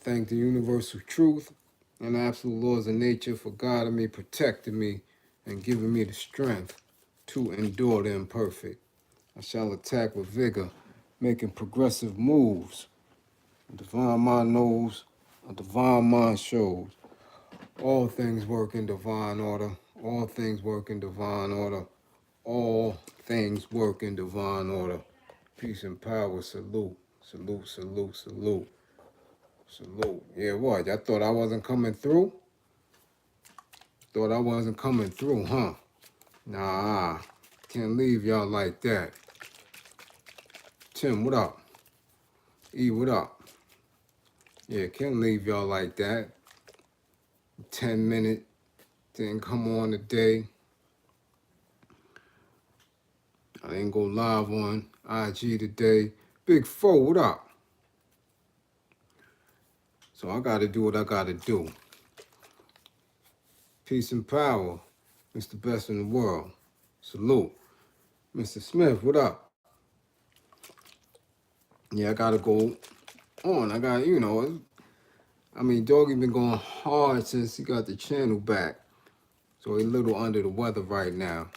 thank the universal truth and absolute laws of nature for guiding me, protecting me, and giving me the strength to endure the imperfect. I shall attack with vigor, making progressive moves. A divine mind knows, a divine mind shows. All things work in divine order. All things work in divine order. All things work in divine order. Peace and power. Salute. Salute, salute, salute. Salute. Yeah, what? Y'all thought I wasn't coming through? Thought I wasn't coming through, huh? Nah, can't leave y'all like that. Tim, what up? E, what up? Yeah, can't leave y'all like that. 10-minute didn't come on today. I didn't go live on IG today. Big Four, what up? So I gotta do what I gotta do. Peace and power. Mr. Best in the world. Salute. Mr. Smith, what up? Yeah, I gotta go on. I got, Doggy been going hard since he got the channel back. So he's a little under the weather right now.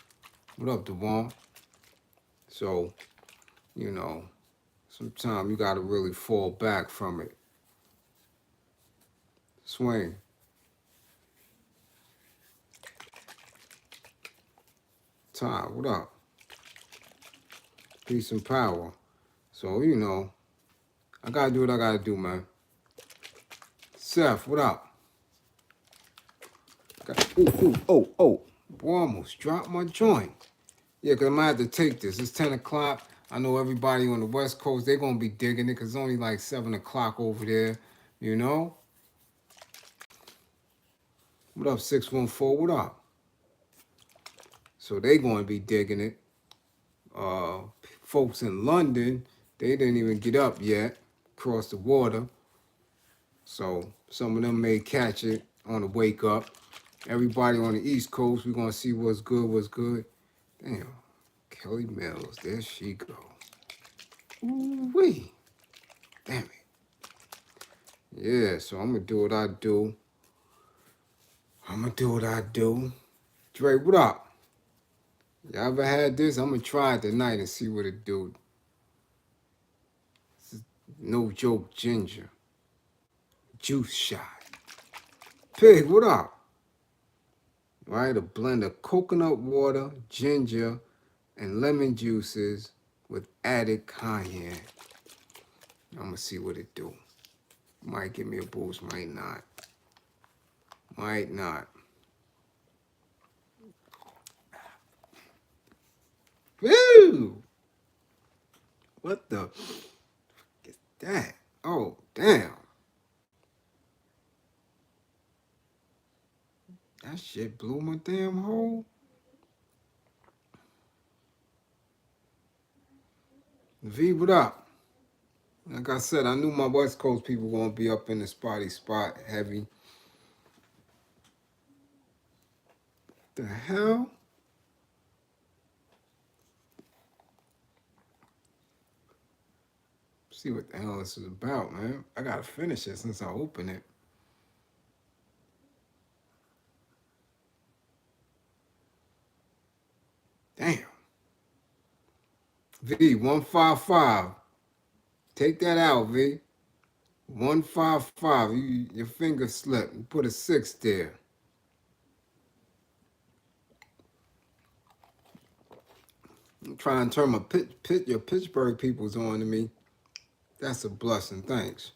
What up, Devon? So, sometimes you gotta really fall back from it. Swing. Ty, what up? Peace and power. So, I gotta do what I gotta do, man. Seth, what up? Oh. Boy, I almost dropped my joint. Yeah, because I might have to take this. It's 10 o'clock. I know everybody on the West Coast, they're going to be digging it because it's only like 7 o'clock over there, What up, 614? What up? So they going to be digging it. Folks in London, they didn't even get up yet, across the water. So some of them may catch it on the wake up. Everybody on the East Coast, we're going to see what's good. Damn, Kelly Mills, there she go. Ooh-wee. Damn it. Yeah, so I'm going to do what I do. Dre, what up? Y'all ever had this? I'm going to try it tonight and see what it do. No joke ginger. Juice shot. Pig, what up? Right, a blend of coconut water, ginger, and lemon juices with added cayenne. I'm going to see what it do. Might give me a boost, might not. Might not. Woo! What the is that? Oh, damn. That shit blew my damn hole. V, what up? Like I said, I knew my West Coast people were going to be up in the spot heavy. The hell? See what the hell this is about, man. I got to finish it since I opened it. Damn. V, 155. Take that out, V. 155. Your finger slipped. You put a 6 there. I'm trying to turn my your Pittsburgh peoples on to me. That's a blessing. Thanks.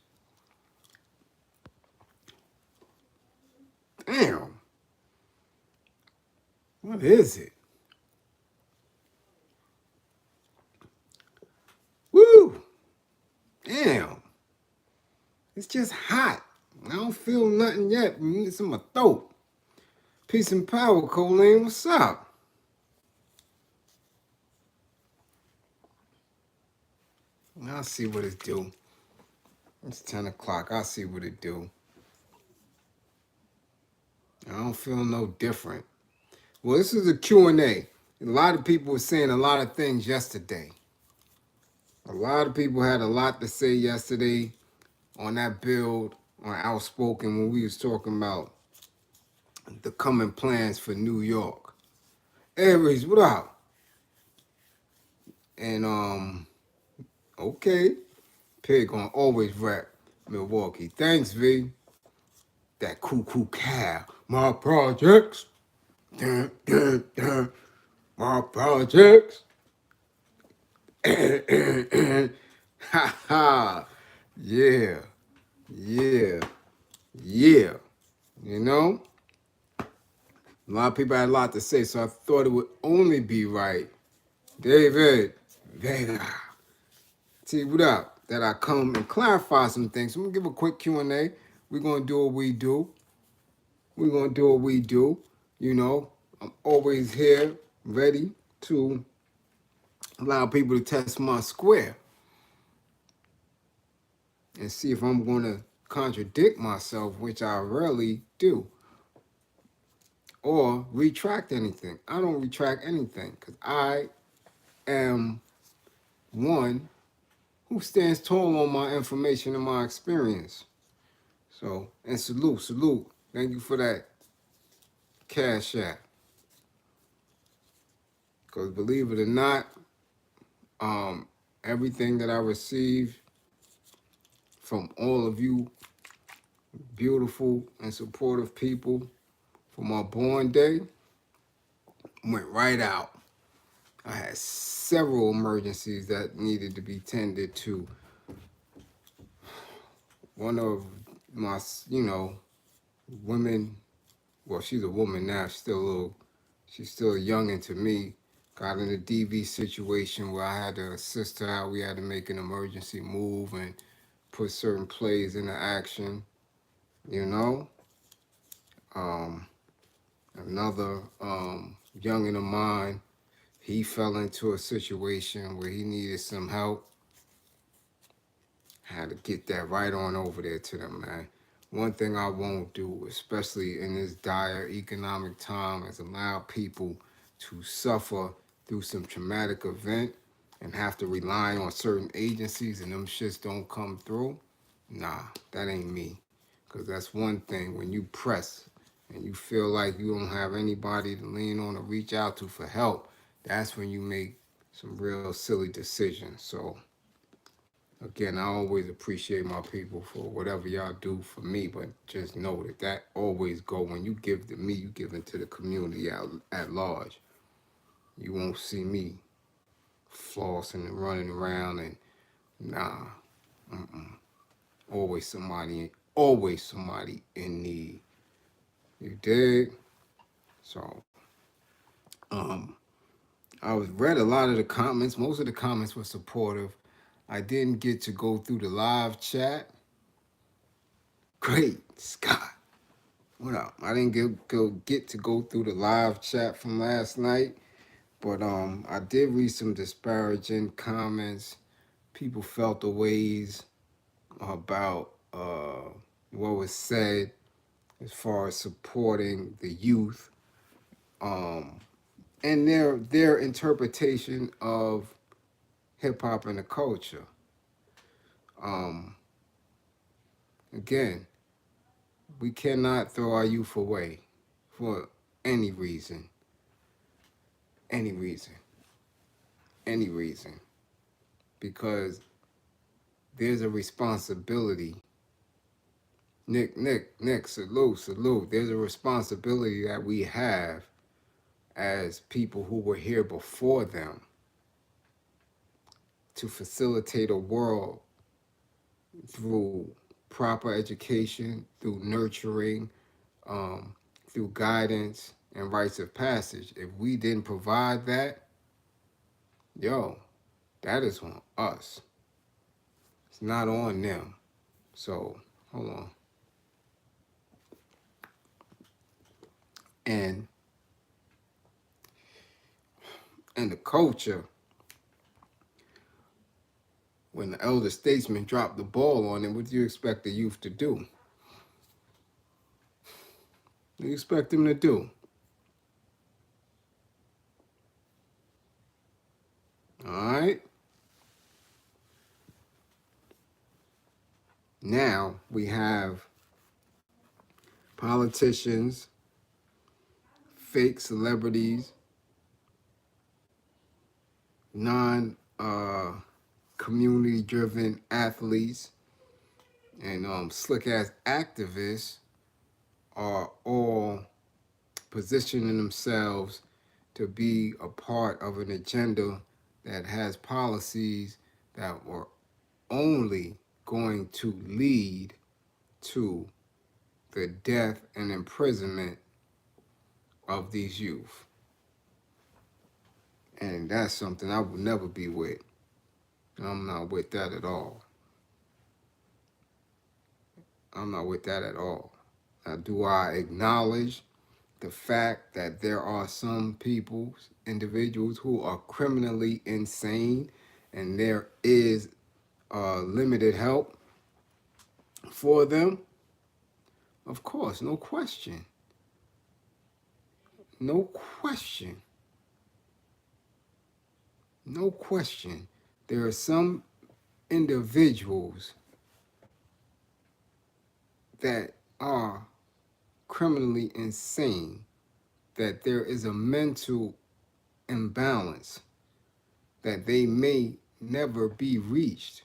Damn. What is it? Woo! Damn. It's just hot. I don't feel nothing yet. It's in my throat. Peace and power, Colleen. What's up? I'll see what it do. It's 10 o'clock. I'll see what it do. I don't feel no different. Well, this is a Q&A. A lot of people were saying a lot of things yesterday. A lot of people had a lot to say yesterday on that build on Outspoken when we was talking about the coming plans for New York. Aries, what up? And okay, Pig gonna always rap Milwaukee. Thanks, V. That cuckoo cow. My projects. Dun, dun, dun. My projects. Ha ha. Yeah. Yeah. Yeah. You know? A lot of people had a lot to say, so I thought it would only be right. David Vega. See, what up? That I come and clarify some things. So I'm going to give a quick Q&A. We're going to do what we do. We're going to do what we do. You know, I'm always here, ready to allow people to test my square and see if I'm going to contradict myself, which I rarely do, or retract anything. I don't retract anything because I am one who stands tall on my information and my experience. So, and salute. Thank you for that cash app. Because believe it or not, everything that I received from all of you beautiful and supportive people for my born day went right out. I had several emergencies that needed to be tended to. One of my, women, well, she's a woman now, she's still young and to me, got in a DV situation where I had to assist her out. We had to make an emergency move and put certain plays into action, you know. Another youngin' of mine, he fell into a situation where he needed some help. Had to get that right on over there to them, man. One thing I won't do, especially in this dire economic time, is allow people to suffer through some traumatic event and have to rely on certain agencies and them shits don't come through. Nah, that ain't me. Because that's one thing, when you press and you feel like you don't have anybody to lean on or reach out to for help, that's when you make some real silly decisions. So, again, I always appreciate my people for whatever y'all do for me, but just know that always go, when you give to me, you give into the community at large. You won't see me flossing and running around and nah. Always somebody in need. You dig? So, I read a lot of the comments. Most of the comments were supportive. I didn't get to go through the live chat. Great Scott. What up? I didn't get to go through the live chat from last night, but I did read some disparaging comments. People felt the ways about what was said as far as supporting the youth, and their interpretation of hip hop and the culture. Again, we cannot throw our youth away for any reason. Any reason. Any reason. Because there's a responsibility. Nick, salute. There's a responsibility that we have as people who were here before them to facilitate a world through proper education, through nurturing, through guidance and rites of passage. If we didn't provide that, that is on us. It's not on them. So, hold on. And the culture, when the elder statesman dropped the ball on it, what do you expect the youth to do? What do you expect them to do? All right? Now we have politicians, fake celebrities, non community driven athletes, and slick ass activists are all positioning themselves to be a part of an agenda that has policies that were only going to lead to the death and imprisonment of these youth. And that's something I will never be with. I'm not with that at all. I'm not with that at all. Now, do I acknowledge the fact that there are some people, individuals who are criminally insane and there is limited help for them? Of course, no question. No question. No question. There are some individuals that are criminally insane, that there is a mental imbalance, that they may never be reached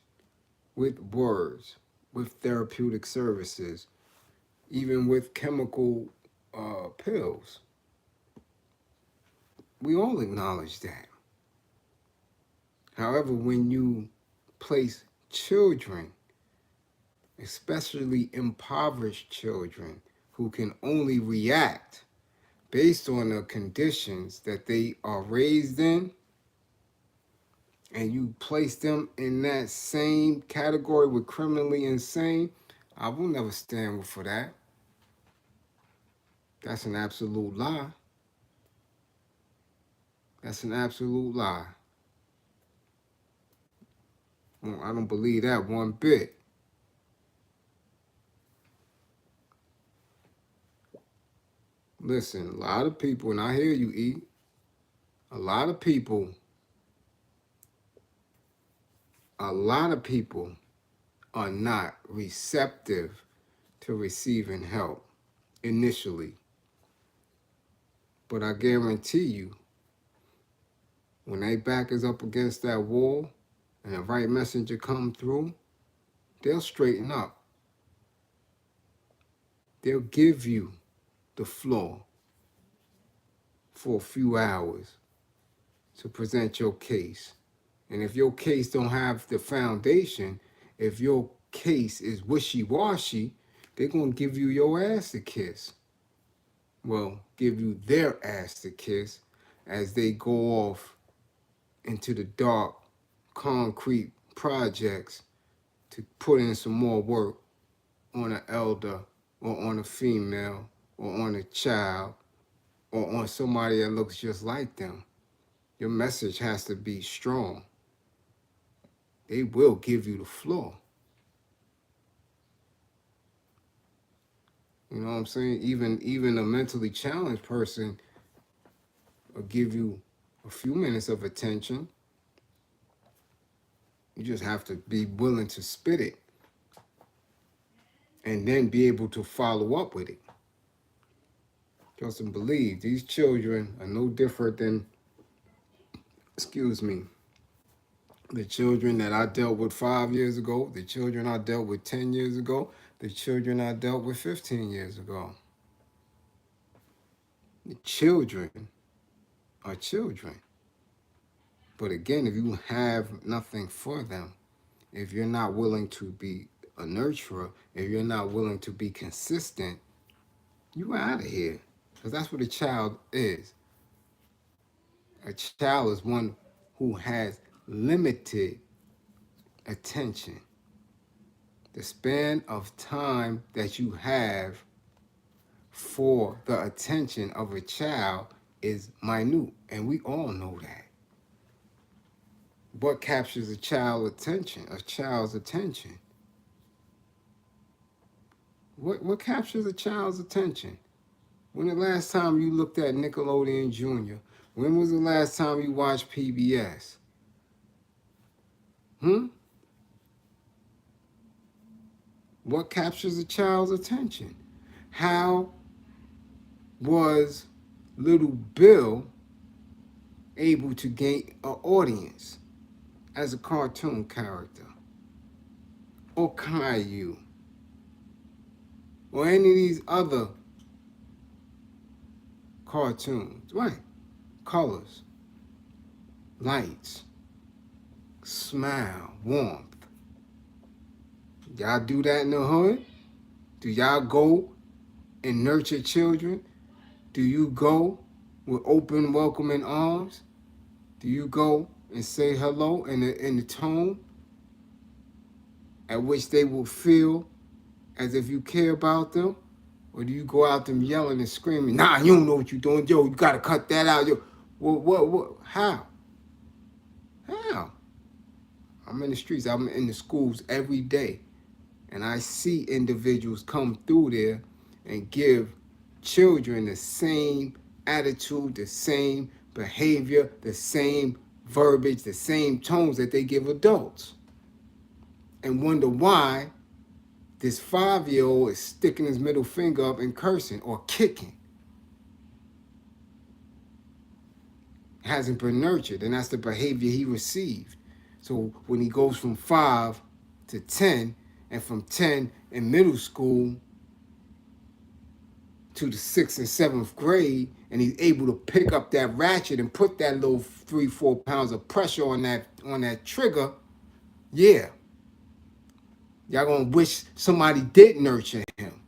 with words, with therapeutic services, even with chemical pills. We all acknowledge that. However, when you place children, especially impoverished children, who can only react based on the conditions that they are raised in, and you place them in that same category with criminally insane, I will never stand for that. That's an absolute lie. That's an absolute lie. Well, I don't believe that one bit. Listen, a lot of people, and I hear you, E, a lot of people are not receptive to receiving help initially. But I guarantee you, when they back is up against that wall and the right messenger come through, they'll straighten up. They'll give you the floor for a few hours to present your case. And if your case don't have the foundation, if your case is wishy-washy, they're going to give you your ass to kiss. Well, give you their ass to kiss as they go off into the dark, concrete projects to put in some more work on an elder or on a female or on a child or on somebody that looks just like them. Your message has to be strong. They will give you the floor. You know what I'm saying? Even a mentally challenged person will give you a few minutes of attention. You just have to be willing to spit it and then be able to follow up with it. Trust and believe, these children are no different than, the children that I dealt with 5 years ago, the children I dealt with 10 years ago, the children I dealt with 15 years ago. The children are children. But again, if you have nothing for them, if you're not willing to be a nurturer, if you're not willing to be consistent, you out of here. Because that's what a child is. A child is one who has limited attention. The span of time that you have for the attention of a child is minute, and we all know that. What captures a child's attention? What captures a child's attention? When the last time you looked at Nickelodeon Jr.? When was the last time you watched PBS? What captures a child's attention? How was Little Bill able to gain an audience as a cartoon character? Or Caillou? Or any of these other cartoons? Right. Colors, lights, smile, warmth. Y'all do that in the hood? Do y'all go and nurture children? Do you go with open, welcoming arms? Do you go and say hello in the tone at which they will feel as if you care about them? Or do you go out them yelling and screaming, nah, you don't know what you're doing, yo, you gotta cut that out, yo. What, how? How? I'm in the streets, I'm in the schools every day, and I see individuals come through there and give children the same attitude, the same behavior, the same verbiage, the same tones that they give adults. And wonder why this 5-year-old is sticking his middle finger up and cursing or kicking. Hasn't been nurtured, and that's the behavior he received. So when he goes from 5 to 10, and from 10 in middle school to the 6th and 7th grade, and he's able to pick up that ratchet and put that little 3-4 pounds of pressure on that trigger, yeah, y'all gonna wish somebody did nurture him.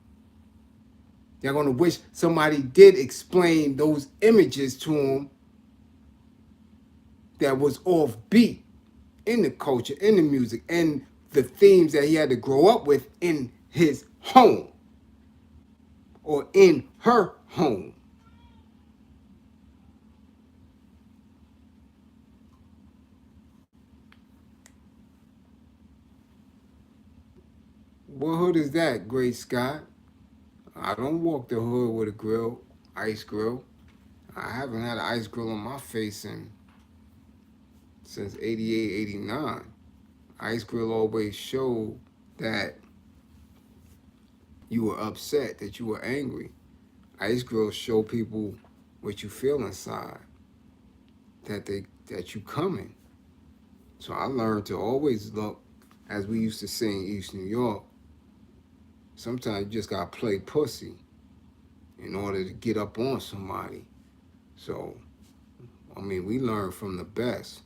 Y'all gonna wish somebody did explain those images to him that was off beat in the culture, in the music, and the themes that he had to grow up with in his home or in her home. What hood is that, Great Scott? I don't walk the hood with a grill, ice grill. I haven't had an ice grill on my face since 88, 89. Ice grill always showed that you were upset, that you were angry. Ice grills show people what you feel inside, that you coming. So I learned to always look, as we used to say in East New York, sometimes you just gotta play pussy in order to get up on somebody. So, I mean, we learned from the best.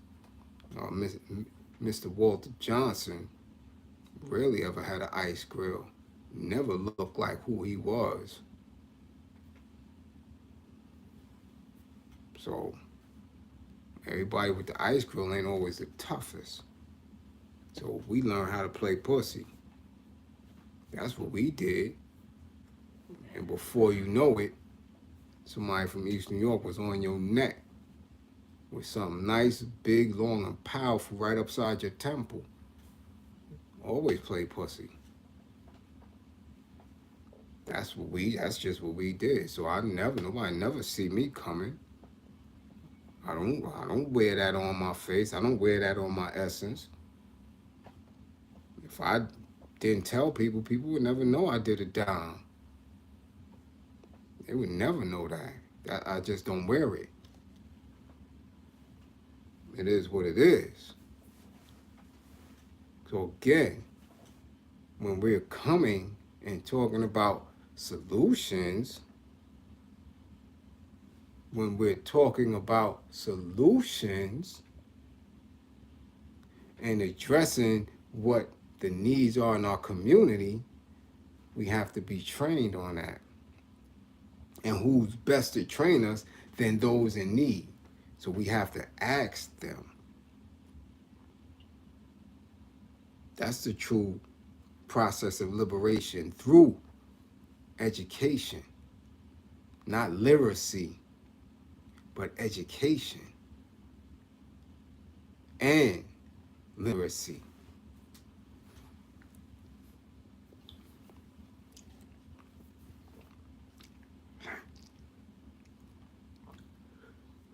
Mr. Walter Johnson rarely ever had an ice grill. Never looked like who he was. So, everybody with the ice grill ain't always the toughest. So we learned how to play pussy. That's what we did. And before you know it, somebody from East New York was on your neck with something nice, big, long, and powerful right upside your temple. Always play pussy. That's just what we did. So nobody never see me coming. I don't wear that on my face. I don't wear that on my essence. If I didn't tell people, people would never know I did it down. They would never know that. I just don't wear it. It is what it is. So again, when we're coming and talking about solutions, and addressing what the needs are in our community, we have to be trained on that. And who's best to train us than those in need? So we have to ask them. That's the true process of liberation, through education. Not literacy, but education and literacy.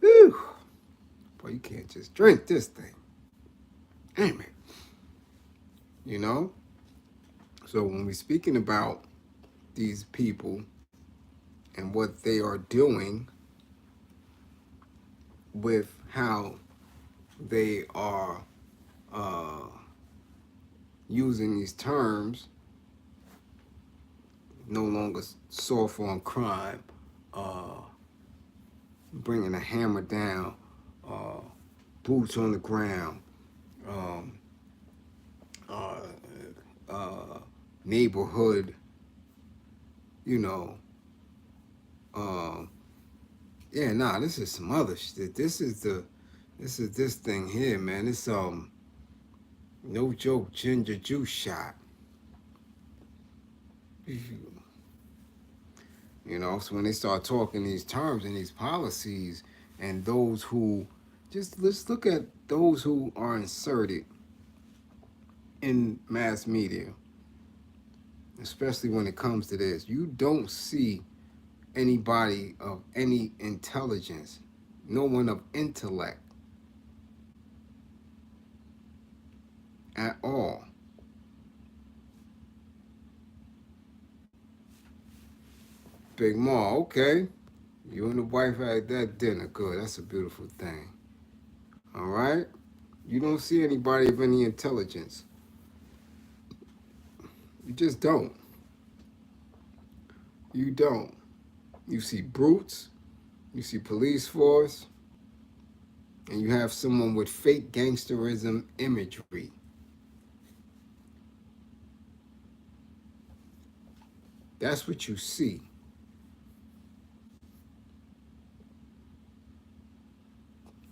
Whew. Boy, you can't just drink this thing. Damn it. You know? So when we're speaking about these people and what they are doing with how they are uh, using these terms, no longer soft on crime, uh, bringing a hammer down, uh, boots on the ground, um, uh, uh, neighborhood, you know. Um, yeah, nah, this is some other shit. This is this thing here, man. It's no joke ginger juice shot. You know, so when they start talking these terms and these policies, and those who, just let's look at those who are inserted in mass media, especially when it comes to this. You don't see anybody of any intelligence, no one of intellect at all. Big Ma, okay. You and the wife had that dinner. Good. That's a beautiful thing. All right? You don't see anybody of any intelligence. You just don't. You don't. You see brutes, you see police force, and you have someone with fake gangsterism imagery. That's what you see.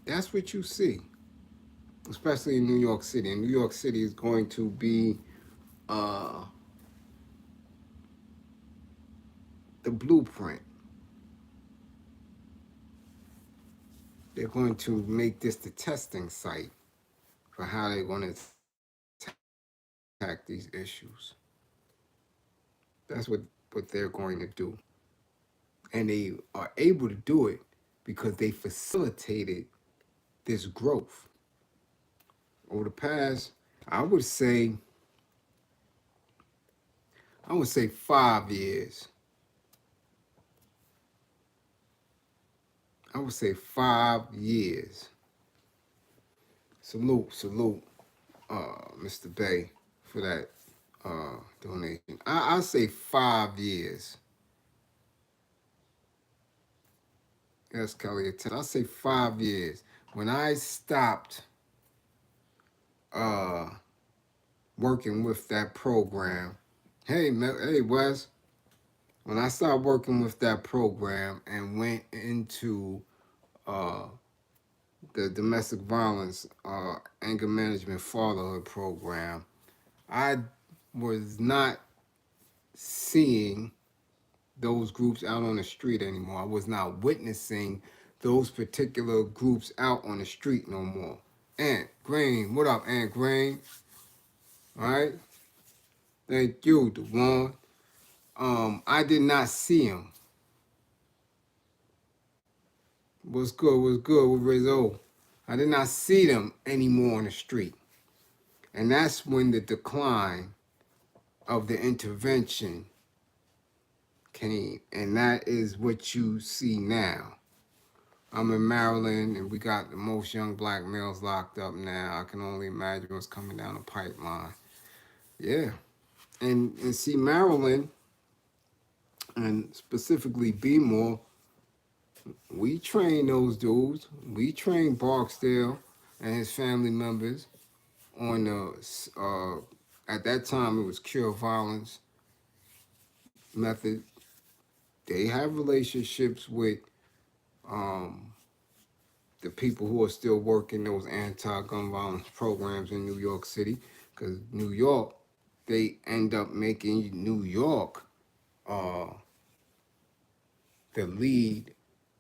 That's what you see, especially in New York City. And New York City is going to be uh, the blueprint. They're going to make this the testing site for how they're going to attack these issues. That's what they're going to do. And they are able to do it because they facilitated this growth over the past, I would say, 5 years. I would say 5 years. Salute, Mr. Bay, for that donation. I say 5 years. Yes, Kelly, I say 5 years. When I stopped uh, working with that program, hey Wes, when I started working with that program and went into uh, the domestic violence anger management fatherhood program, I was not seeing those groups out on the street anymore. I was not witnessing those particular groups out on the street no more. Aunt Green, what up, Aunt Green? All right, thank you, Dewan. I did not see them. What's good? What's good with Rizzo? I did not see them anymore on the street, and that's when the decline of the intervention came, and that is what you see now. I'm in Maryland, and we got the most young black males locked up now. I can only imagine what's coming down the pipeline. Yeah, and see Maryland, and specifically B-more, we train those dudes. We train Barksdale and his family members on the at that time it was cure violence method. They have relationships with um, the people who are still working those anti-gun violence programs in New York City, because New York, they end up making New York uh, the lead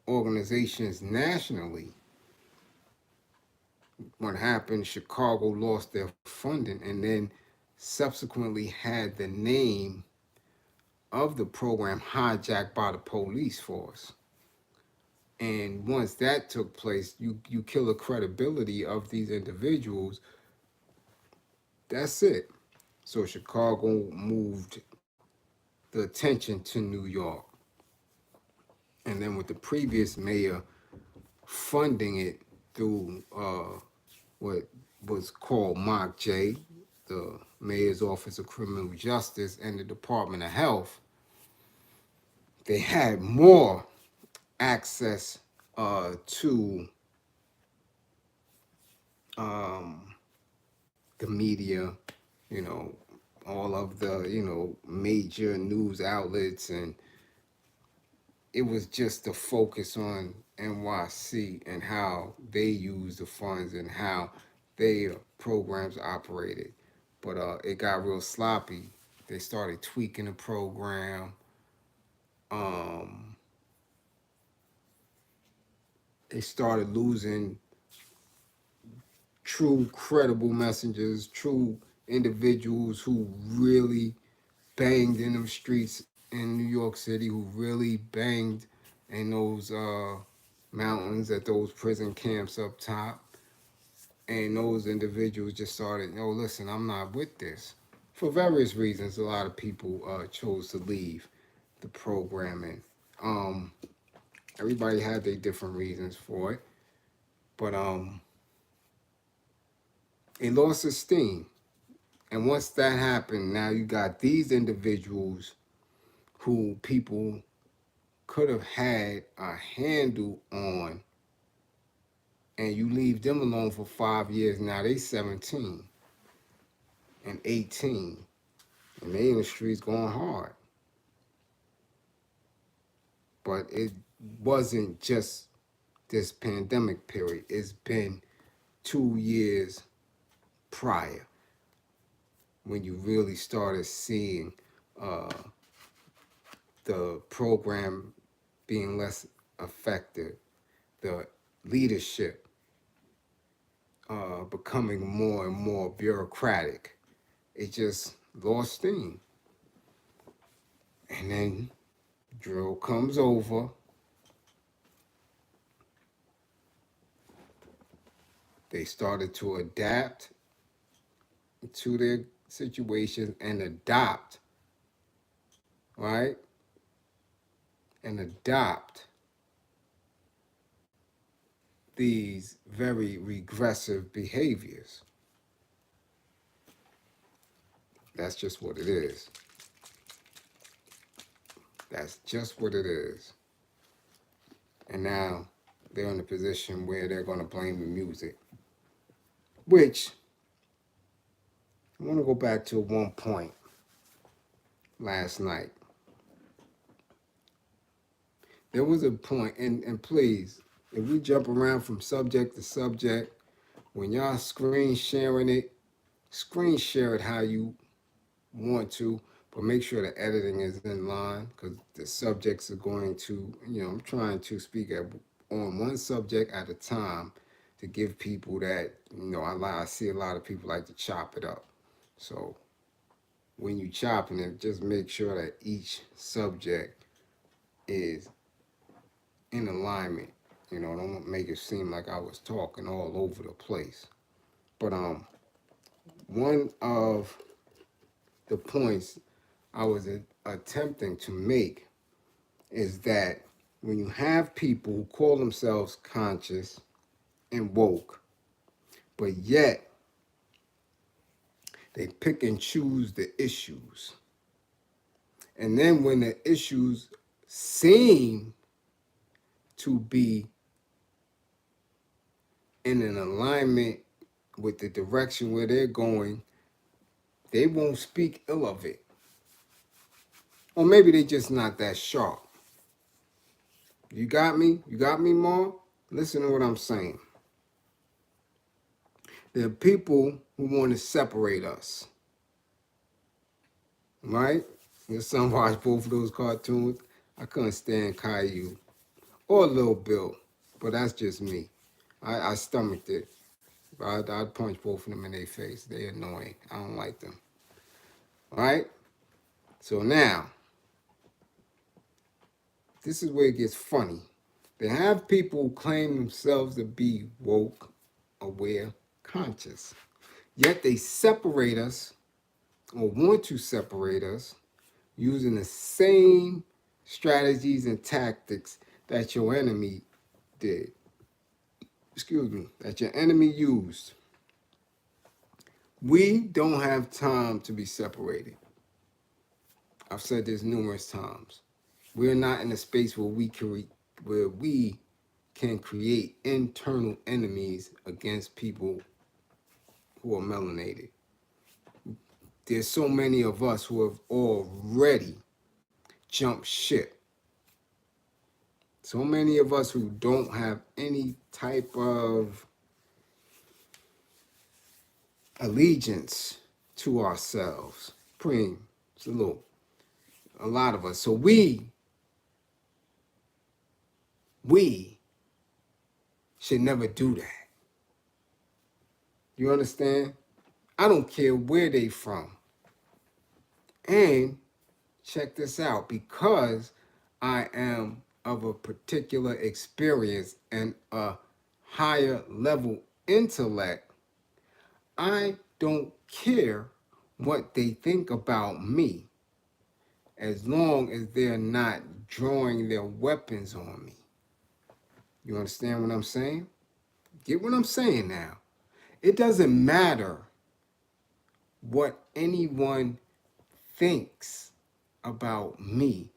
organizations nationally. What happened, Chicago lost their funding and then subsequently had the name of the program hijacked by the police force. And once that took place, you kill the credibility of these individuals. That's it. So Chicago moved the attention to New York. And then with the previous mayor funding it through what was called Mock J, the Mayor's Office of Criminal Justice, and the Department of Health, they had more access to the media, you know, all of the, major news outlets, and it was just the focus on NYC and how they use the funds and how their programs operated. But it got real sloppy. They started tweaking the program. They started losing true credible messengers, true individuals who really banged in them streets in New York City, who really banged in those mountains at those prison camps up top. And those individuals just started, oh, listen, I'm not with this. For various reasons, a lot of people chose to leave the programming. Everybody had their different reasons for it. But it lost its steam. And once that happened, now you got these individuals who people could have had a handle on, and you leave them alone for 5 years. Now they 17 and 18, and they in the streets going hard. But it wasn't just this pandemic period. It's been 2 years prior when you really started seeing the program being less effective, the leadership becoming more and more bureaucratic. It just lost steam. And then drill comes over. They started to adapt to their situation and adopt, right? And adopt these very regressive behaviors. That's just what it is. That's just what it is. And now they're in a position where they're going to blame the music. Which, I want to go back to one point last night. There was a point, and please, if we jump around from subject to subject, when y'all screen sharing it, screen share it how you want to, but make sure the editing is in line, because the subjects are going to, I'm trying to speak on one subject at a time to give people that, I see a lot of people like to chop it up. So when you chopping it, just make sure that each subject is in alignment. Don't make it seem like I was talking all over the place. But one of the points I was attempting to make is that when you have people who call themselves conscious and woke, but yet they pick and choose the issues. And then when the issues seem to be in an alignment with the direction where they're going, they won't speak ill of it. Or maybe they're just not that sharp. You got me? You got me, Ma? Listen to what I'm saying. There are people who want to separate us. Right? Your son watched both of those cartoons. I couldn't stand Caillou or Lil Bill, but that's just me. I stomached it. I'd punch both of them in their face. They're annoying. I don't like them. Right? So now, this is where it gets funny. They have people who claim themselves to be woke, aware, conscious. Yet they separate us, or want to separate us, using the same strategies and tactics that your enemy did. Excuse me, that your enemy used. We don't have time to be separated. I've said this numerous times. We're not in a space where we can create internal enemies against people who are melanated. There's so many of us who have already jumped ship. So many of us who don't have any type of allegiance to ourselves. Preem, salute. A lot of us. So we should never do that. You understand? I don't care where they from. And check this out, because I am of a particular experience and a higher level intellect, I don't care what they think about me as long as they're not drawing their weapons on me. You understand what I'm saying? Get what I'm saying now. It doesn't matter what anyone thinks about me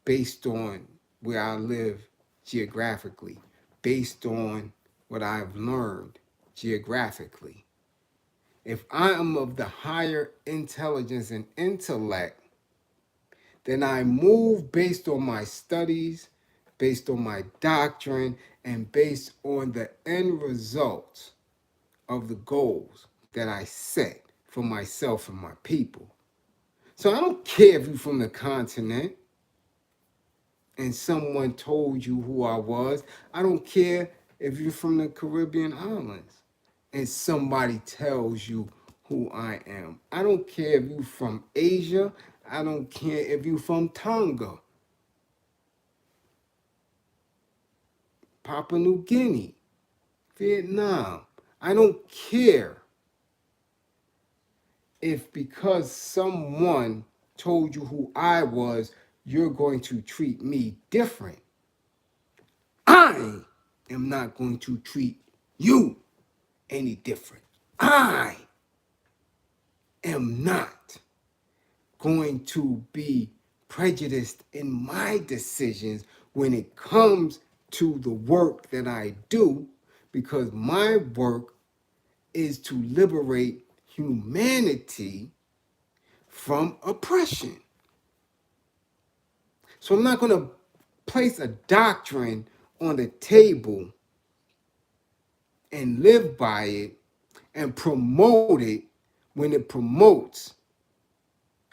based on where I live geographically, based on what I've learned geographically. If I am of the higher intelligence and intellect, then I move based on my studies, based on my doctrine, and based on the end results of the goals that I set for myself and my people. So I don't care if you're from the continent and someone told you who I was. I don't care if you're from the Caribbean islands and somebody tells you who I am. I don't care if you're from Asia. I don't care if you're from Tonga, Papua New Guinea, Vietnam. I don't care if because someone told you who I was, you're going to treat me different. I am not going to treat you any different. I am not going to be prejudiced in my decisions when it comes to the work that I do, because my work is to liberate humanity from oppression. So I'm not going to place a doctrine on the table and live by it and promote it when it promotes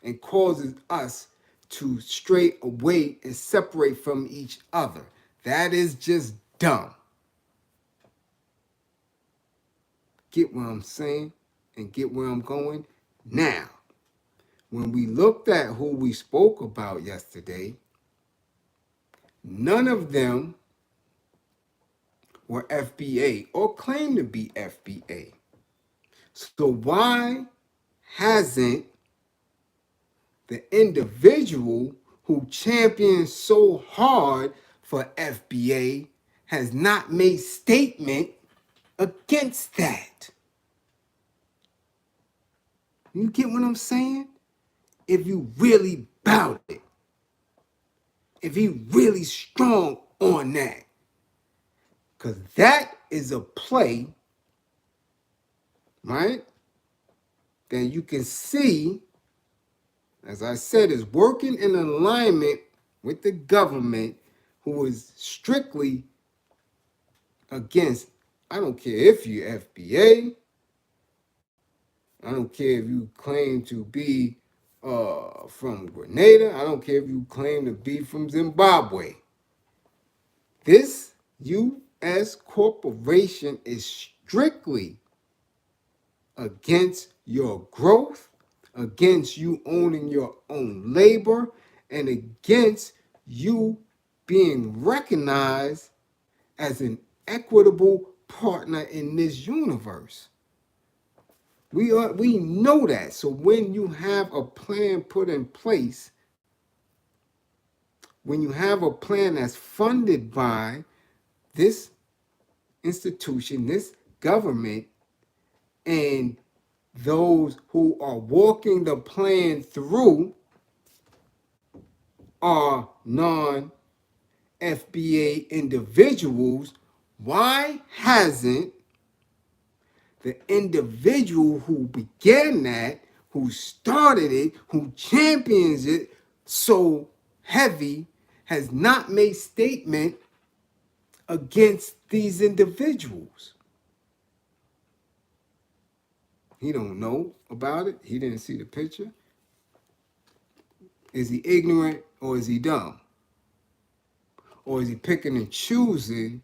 and causes us to stray away and separate from each other. That is just dumb. Get what I'm saying and get where I'm going? Now, when we looked at who we spoke about yesterday, none of them were FBA or claimed to be FBA. So why hasn't the individual who championed so hard for FBA has not made statement against that? You get what I'm saying? If you really bout it, if he really strong on that, because that is a play, right, that you can see, as I said, is working in alignment with the government, who is strictly against, I don't care if you're FBA, I don't care if you claim to be from Grenada, I don't care if you claim to be from Zimbabwe. This U.S. corporation is strictly against your growth, against you owning your own labor, and against you being recognized as an equitable partner in this universe. We know that. So when you have a plan put in place when you have a plan that's funded by this institution, this government, and those who are walking the plan through are non-FBA individuals, why hasn't the individual who began that, who started it, who champions it so heavy, has not made statement against these individuals? He don't know about it. He didn't see the picture. Is he ignorant or is he dumb? Or is he picking and choosing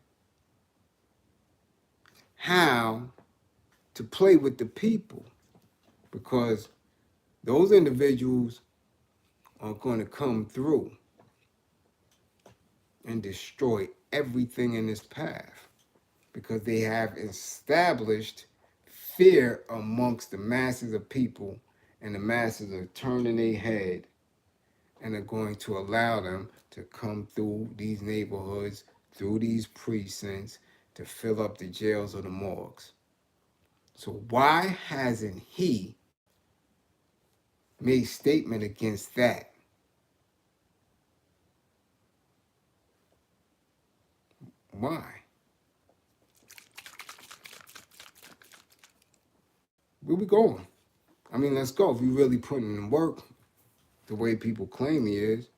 how to play with the people? Because those individuals are going to come through and destroy everything in this path, because they have established fear amongst the masses of people, and the masses are turning their head and are going to allow them to come through these neighborhoods, through these precincts, to fill up the jails or the morgues. So why hasn't he made statement against that? Why? Where we going? I mean, let's go. If you really putting in work the way people claim he is,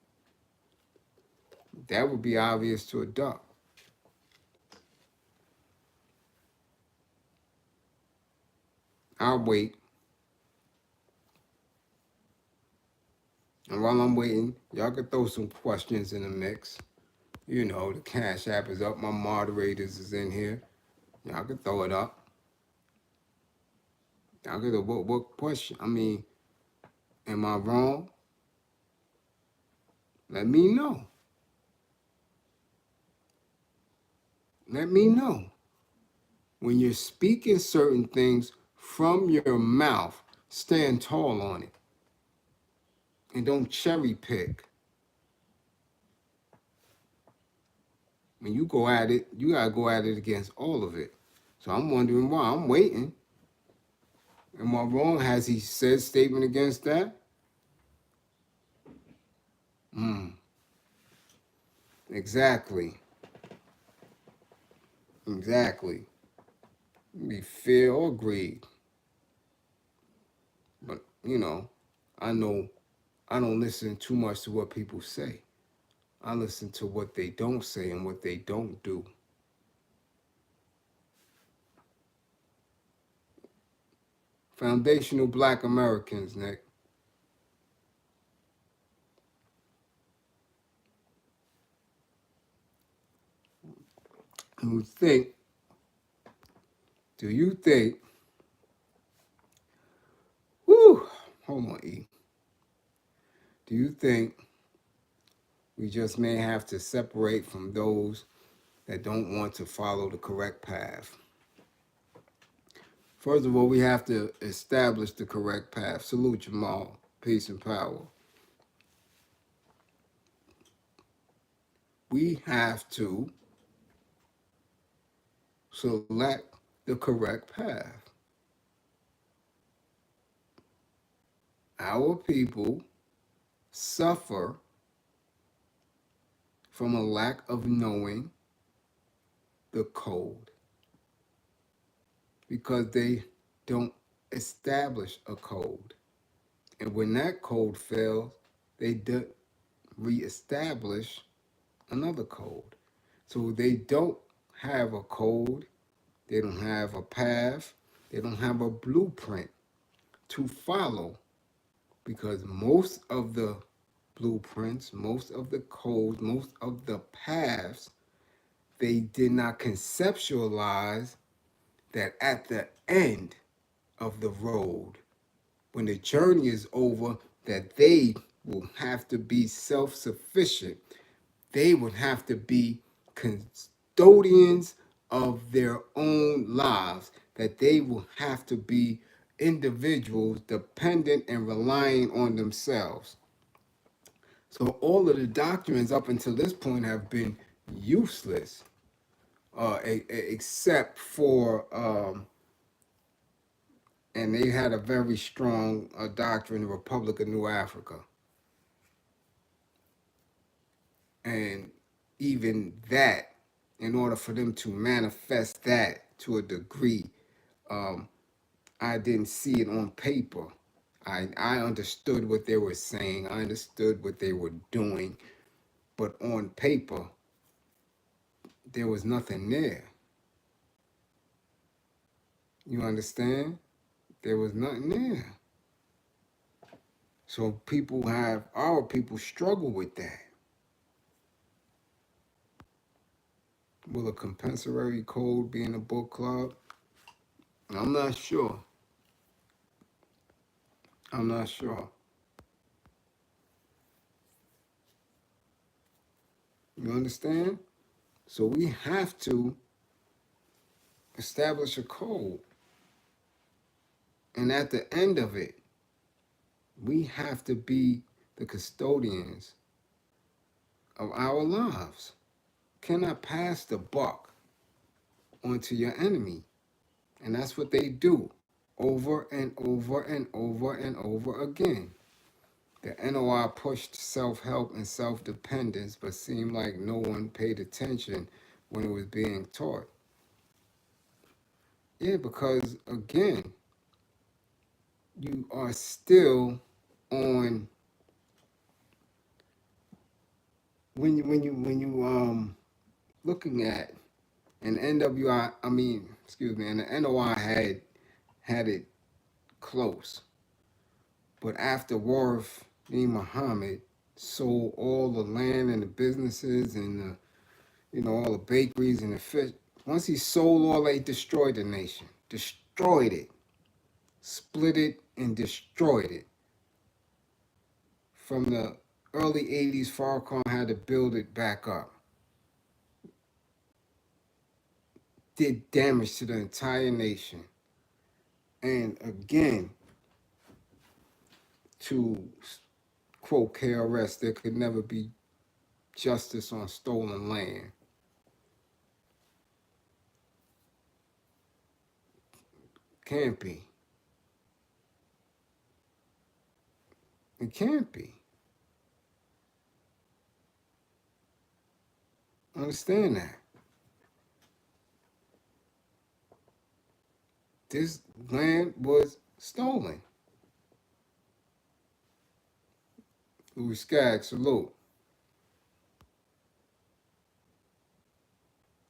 that would be obvious to a duck. I'll wait. And while I'm waiting, y'all can throw some questions in the mix. You know, the Cash App is up. My moderators is in here. Y'all can throw it up. Y'all can throw what question? I mean, am I wrong? Let me know. Let me know. When you're speaking certain things from your mouth, stand tall on it. And don't cherry pick. When you go at it, you gotta go at it against all of it. So I'm wondering why. I'm waiting. Am I wrong? Has he said statement against that? Exactly. Exactly. Be fear or greed. But, you know I don't listen too much to what people say. I listen to what they don't say and what they don't do. Foundational Black Americans, Nick. Do you think, hold on, E. Do you think we just may have to separate from those that don't want to follow the correct path? First of all, we have to establish the correct path. Salute Jamal. Peace and power. We have to select the correct path. Our people suffer from a lack of knowing the code because they don't establish a code. And when that code fails, they reestablish another code. So they don't have a code, they don't have a path, they don't have a blueprint to follow, because most of the blueprints, most of the codes, most of the paths, they did not conceptualize that at the end of the road, when the journey is over, that they will have to be self-sufficient. They would have to be custodians of their own lives, that they will have to be individuals dependent and relying on themselves. So all of the doctrines up until this point have been useless, except for, and they had a very strong doctrine, the Republic of New Africa. And even that, in order for them to manifest that to a degree, um, I didn't see it on paper. I understood what they were saying. I understood what they were doing. But on paper, there was nothing there. You understand? There was nothing there. So our people struggle with that. Will a compensatory code be in a book club? I'm not sure. I'm not sure. You understand? So we have to establish a code. And at the end of it, we have to be the custodians of our lives. Cannot pass the buck onto your enemy. And that's what they do over and over and over and over again. The NOI pushed self-help and self-dependence, but seemed like no one paid attention when it was being taught. Yeah, because again, you are still on when you looking at an NWI, and the NOI had it close. But after Warif bin Muhammad sold all the land and the businesses and all the bakeries and the fish, once he sold all that, he destroyed the nation. Destroyed it. Split it and destroyed it. From the early 80s, Farrakhan had to build it back up. Did damage to the entire nation. And again, to quote KRS, there could never be justice on stolen land. Can't be. It can't be. Understand that. This land was stolen. Louis Skaggs, salute.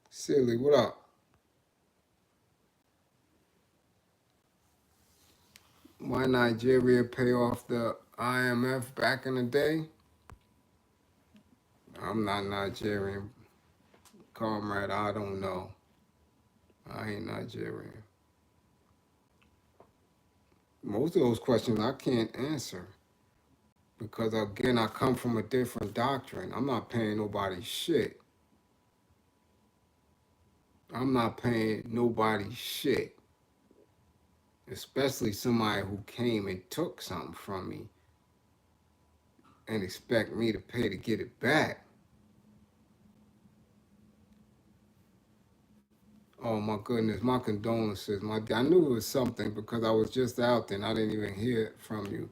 Silly, what up? Why Nigeria pay off the IMF back in the day? I'm not Nigerian, comrade. I don't know. I ain't Nigerian. Most of those questions I can't answer because, again, I come from a different doctrine. I'm not paying nobody shit. I'm not paying nobody shit, especially somebody who came and took something from me and expect me to pay to get it back. Oh my goodness, my condolences. I knew it was something because I was just out there and I didn't even hear it from you.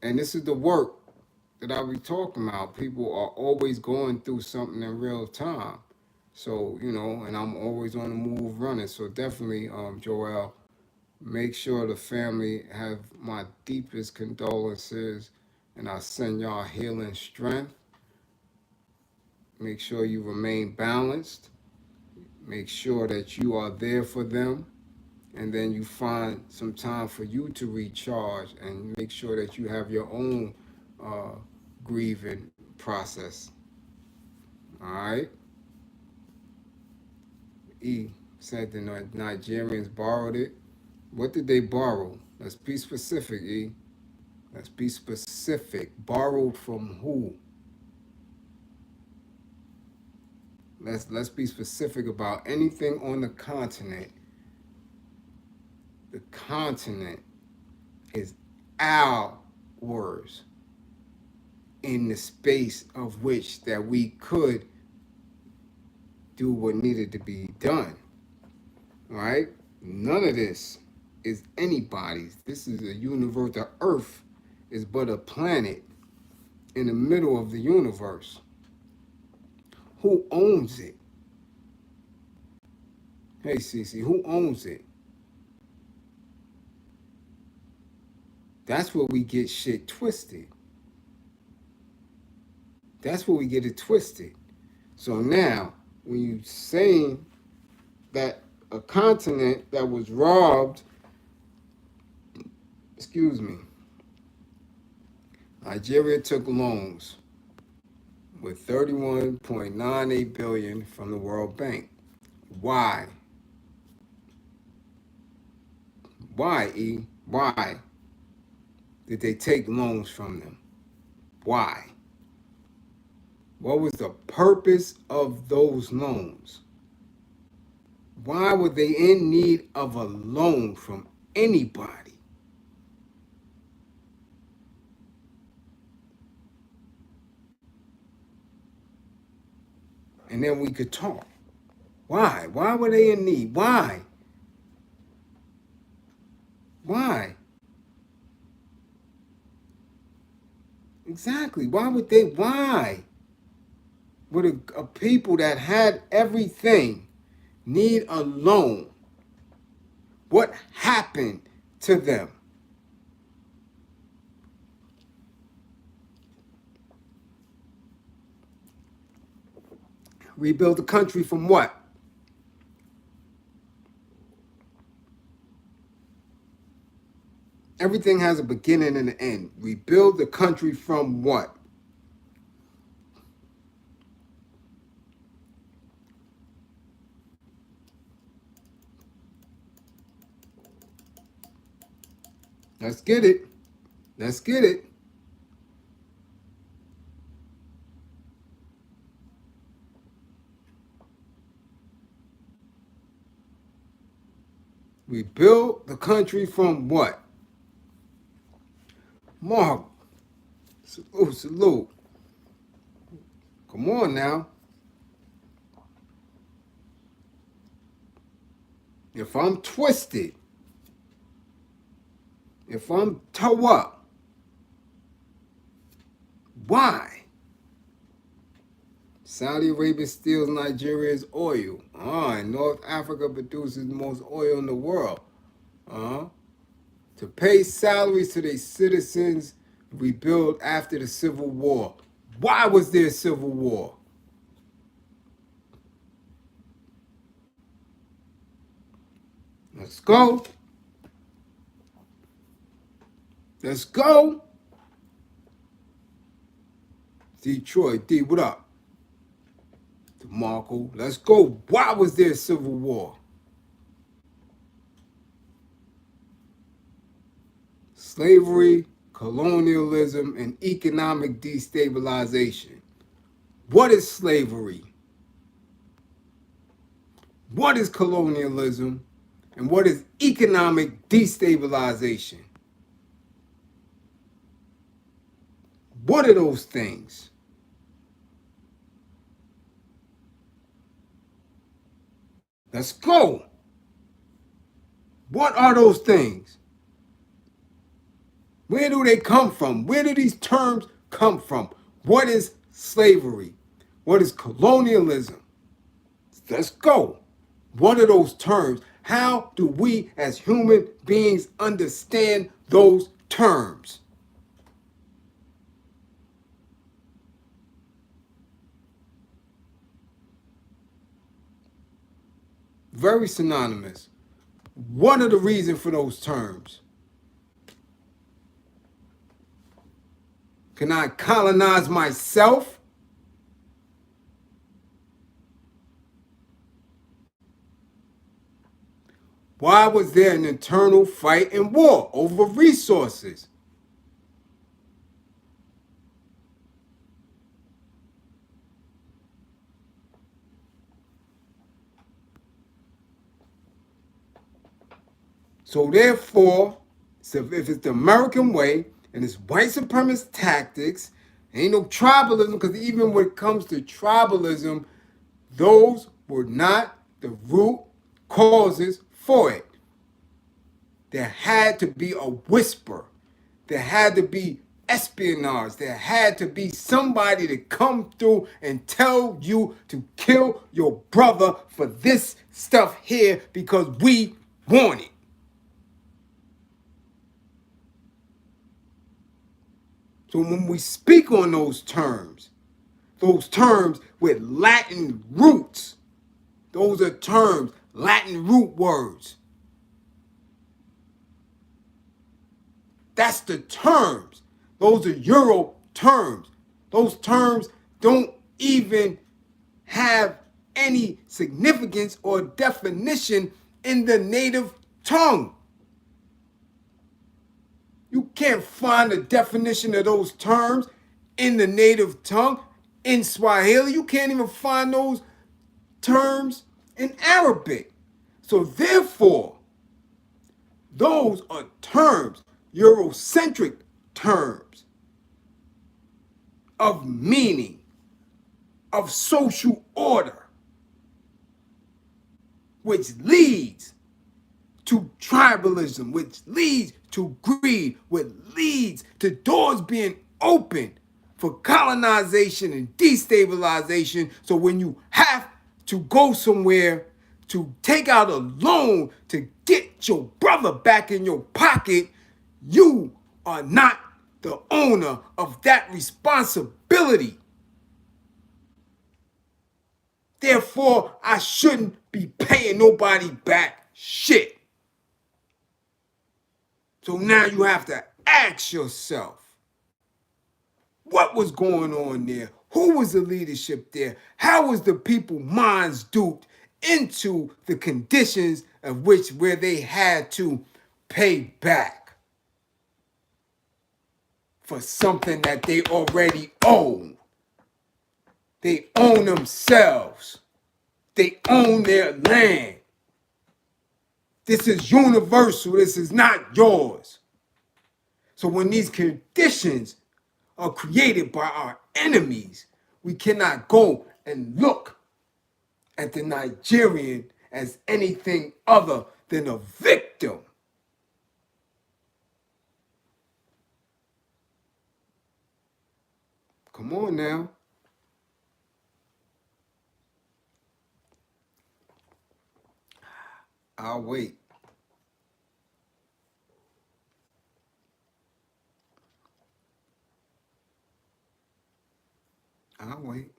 And this is the work that I be talking about. People are always going through something in real time. So, and I'm always on the move running. So definitely, Joel, make sure the family have my deepest condolences and I send y'all healing strength. Make sure you remain balanced. Make sure that you are there for them. And then you find some time for you to recharge and make sure that you have your own grieving process. All right? E said the Nigerians borrowed it. What did they borrow? Let's be specific, E. Let's be specific. Borrowed from who? Let's be specific about anything on the continent. The continent is ours. in the space of which that we could do what needed to be done, right? None of this is anybody's. This is a universe. The Earth is but a planet in the middle of the universe. Who owns it? Hey, Cece, who owns it? That's where we get shit twisted. That's where we get it twisted. So now, when you saying that a continent that was robbed, excuse me, Nigeria took loans with 31.98 billion from the World Bank. Why? Why, E? Why did they take loans from them? Why? What was the purpose of those loans? Why were they in need of a loan from anybody? And then we could talk. Why? Why were they in need? Why? Why? Exactly. Why would they? Why would a people that had everything need a loan? What happened to them? Rebuild the country from what? Everything has a beginning and an end. Rebuild the country from what? Let's get it. Let's get it. Rebuild the country from what? Mark, salute, salute. Come on now. If I'm twisted, if I'm toe up, why? Saudi Arabia steals Nigeria's oil. And North Africa produces the most oil in the world. To pay salaries to their citizens, rebuild after the Civil War. Why was there a Civil War? Let's go. Let's go. Detroit, D, what up? DeMarco, let's go. Why was there a Civil War? Slavery, colonialism, and economic destabilization. What is slavery? What is colonialism? And what is economic destabilization? What are those things? Let's go. What are those things? Where do they come from? Where do these terms come from? What is slavery? What is colonialism? Let's go. What are those terms? How do we as human beings understand those terms? Very synonymous. What are the reasons for those terms? Can I colonize myself? Why was there an internal fight and war over resources? So therefore, if it's the American way and it's white supremacist tactics, Ain't no tribalism, because even when it comes to tribalism, those were not the root causes for it. There had to be a whisper. There had to be espionage. There had to be somebody to come through and tell you to kill your brother for this stuff here because we want it. So when we speak on those terms with Latin roots, those are terms, Latin root words. That's the terms. Those are Euro terms. Those terms don't even have any significance or definition in the native tongue. You can't find a definition of those terms in the native tongue. In Swahili, you can't even find those terms in Arabic. So therefore, those are terms, Eurocentric terms of meaning, of social order, which leads to tribalism, which leads to greed, which leads to doors being opened for colonization and destabilization. So when you have to go somewhere to take out a loan to get your brother back in your pocket, you are not the owner of that responsibility. Therefore, I shouldn't be paying nobody back shit. So now you have to ask yourself, what was going on there? Who was the leadership there? How was the people minds duped into the conditions of which where they had to pay back for something that they already own? They own themselves. They own their land. This is universal. This is not yours. So when these conditions are created by our enemies, we cannot go and look at the Nigerian as anything other than a victim. Come on now. I'll wait. I'll wait.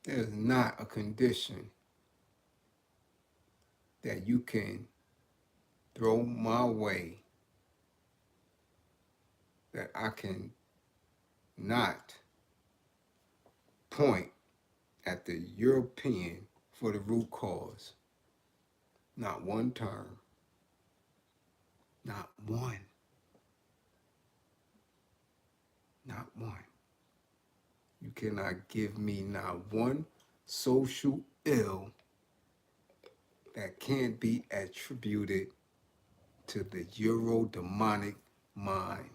There's not a condition that you can throw my way that I can not point at the European for the root cause. Not one term. Not one. Not one. You cannot give me not one social ill that can't be attributed to the Euro-demonic mind.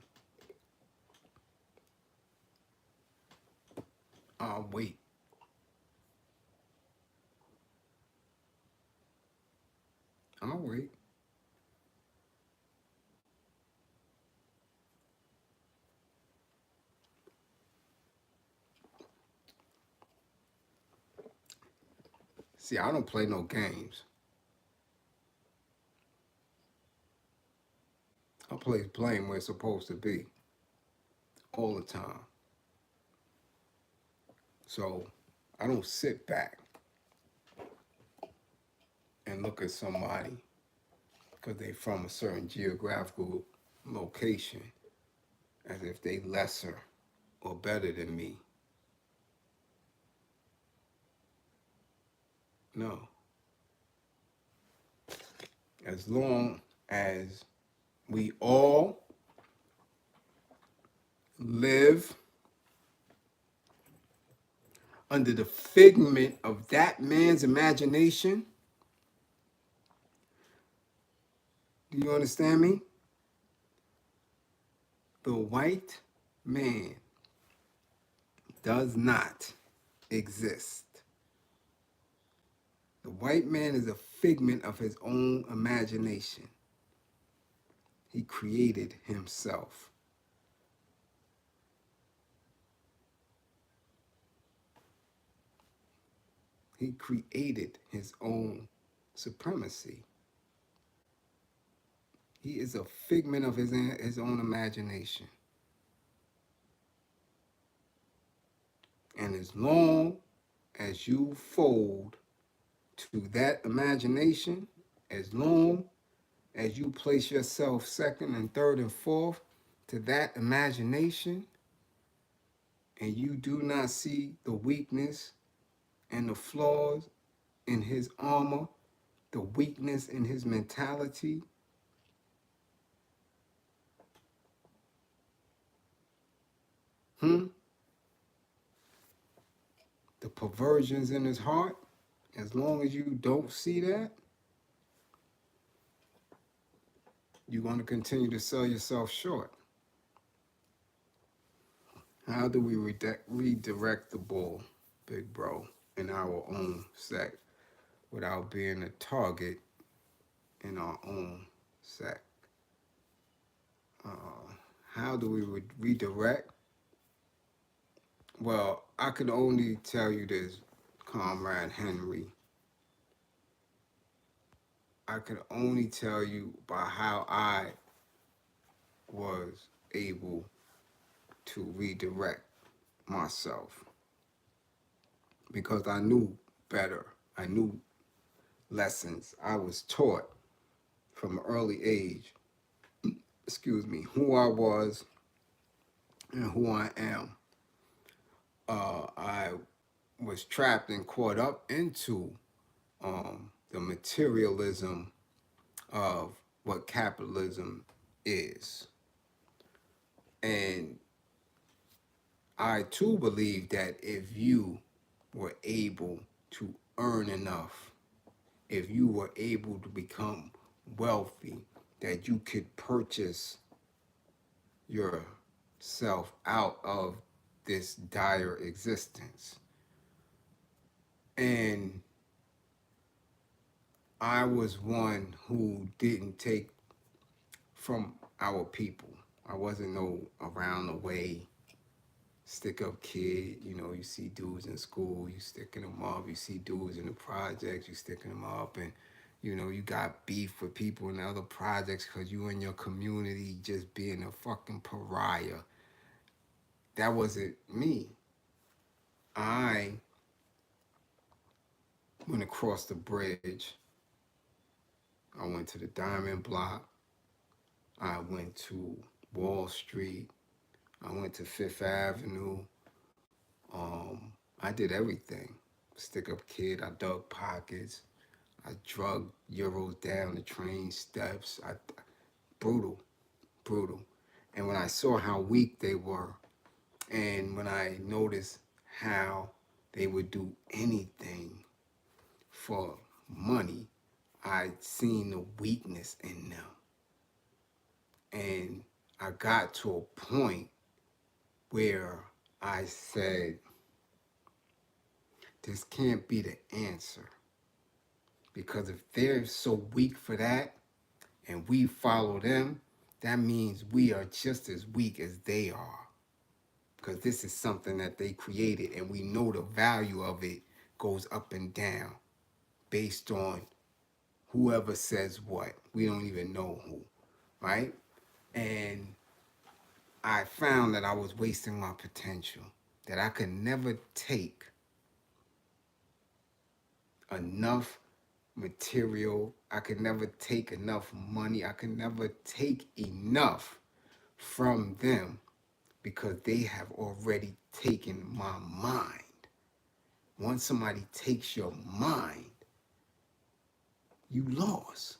I'll wait. I'll wait. See, I don't play no games. I play blame where it's supposed to be all the time. So I don't sit back and look at somebody because they from a certain geographical location as if they lesser or better than me. No. As long as we all live under the figment of that man's imagination. Do you understand me? The white man does not exist. The white man is a figment of his own imagination. He created himself. He created his own supremacy. He is a figment of his own imagination. And as long as you fold to that imagination, as long as you place yourself second and third and fourth to that imagination, and you do not see the weakness and the flaws in his armor, the weakness in his mentality, the perversions in his heart, as long as you don't see that, you're going to continue to sell yourself short. How do we redirect the ball, big bro, in our own sect without being a target in our own sect? How do we redirect? Well, I can only tell you this, Comrade Henry. I can only tell you by how I was able to redirect myself, because I knew better. I knew lessons. I was taught from an early age, who I was and who I am. I was trapped and caught up into the materialism of what capitalism is. And I too believe that if you were able to earn enough, if you were able to become wealthy, that you could purchase yourself out of this dire existence. And I was one who didn't take from our people. I wasn't no around the way stick up kid. You know, you see dudes in school, you sticking them up. You see dudes in the projects, you sticking them up. And, you know, you got beef with people in the other projects because you in your community just being a fucking pariah. That wasn't me. I went across the bridge. I went to the Diamond Block. I went to Wall Street. I went to Fifth Avenue. I did everything. Stick up kid. I dug pockets. I drug euros down the train steps. Brutal. And when I saw how weak they were, and when I noticed how they would do anything for money, I'd seen the weakness in them. And I got to a point where I said, this can't be the answer. Because if they're so weak for that, and we follow them, that means we are just as weak as they are. Because this is something that they created, and we know the value of it goes up and down based on whoever says what. We don't even know who, right? And I found that I was wasting my potential, that I could never take enough material, I could never take enough money, I could never take enough from them because they have already taken my mind. Once somebody takes your mind, you lost.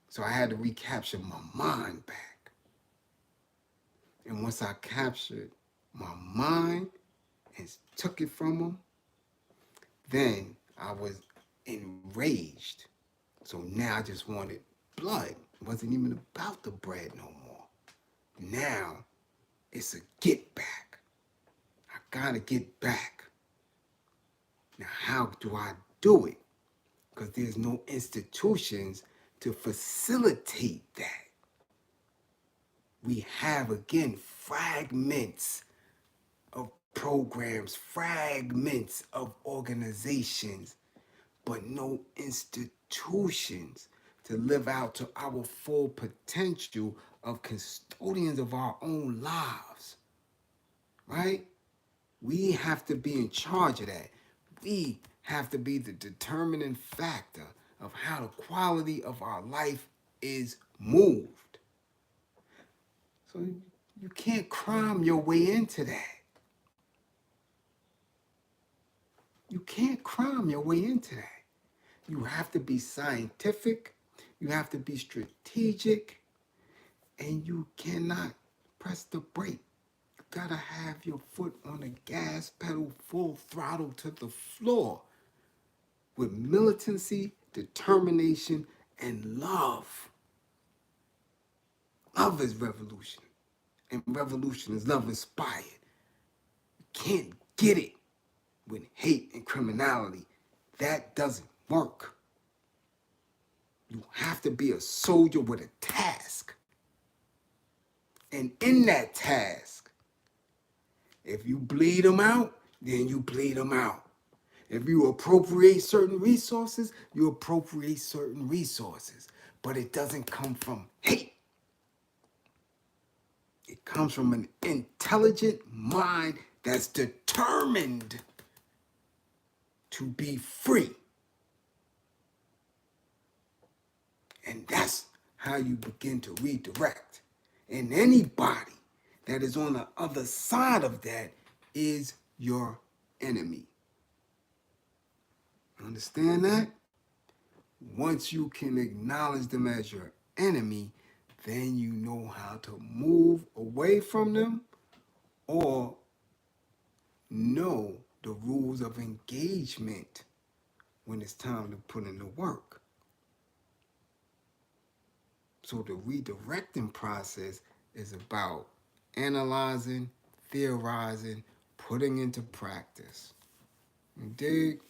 So I had to recapture my mind back. And once I captured my mind and took it from them, then I was enraged. So now I just wanted blood. It wasn't even about the bread no more. Now it's a get back. I gotta get back. Now how do I do it? Because there's no institutions to facilitate that. We have, again, fragments of programs, fragments of organizations, but no institutions to live out to our full potential of custodians of our own lives, right? We have to be in charge of that. We have to be the determining factor of how the quality of our life is moved. So you can't crime your way into that. You can't crime your way into that. You have to be scientific, you have to be strategic, and you cannot press the brake. You gotta have your foot on the gas pedal, full throttle to the floor with militancy, determination, and love. Love is revolution, and revolution is love inspired. You can't get it with hate and criminality. That doesn't work. You have to be a soldier with a task. And in that task, if you bleed them out, then you bleed them out. If you appropriate certain resources, you appropriate certain resources. But it doesn't come from hate. It comes from an intelligent mind that's determined to be free. And that's how you begin to redirect. And anybody that is on the other side of that is your enemy. Understand that? Once you can acknowledge them as your enemy, then you know how to move away from them or know the rules of engagement when it's time to put in the work. So the redirecting process is about analyzing, theorizing, putting into practice. You dig?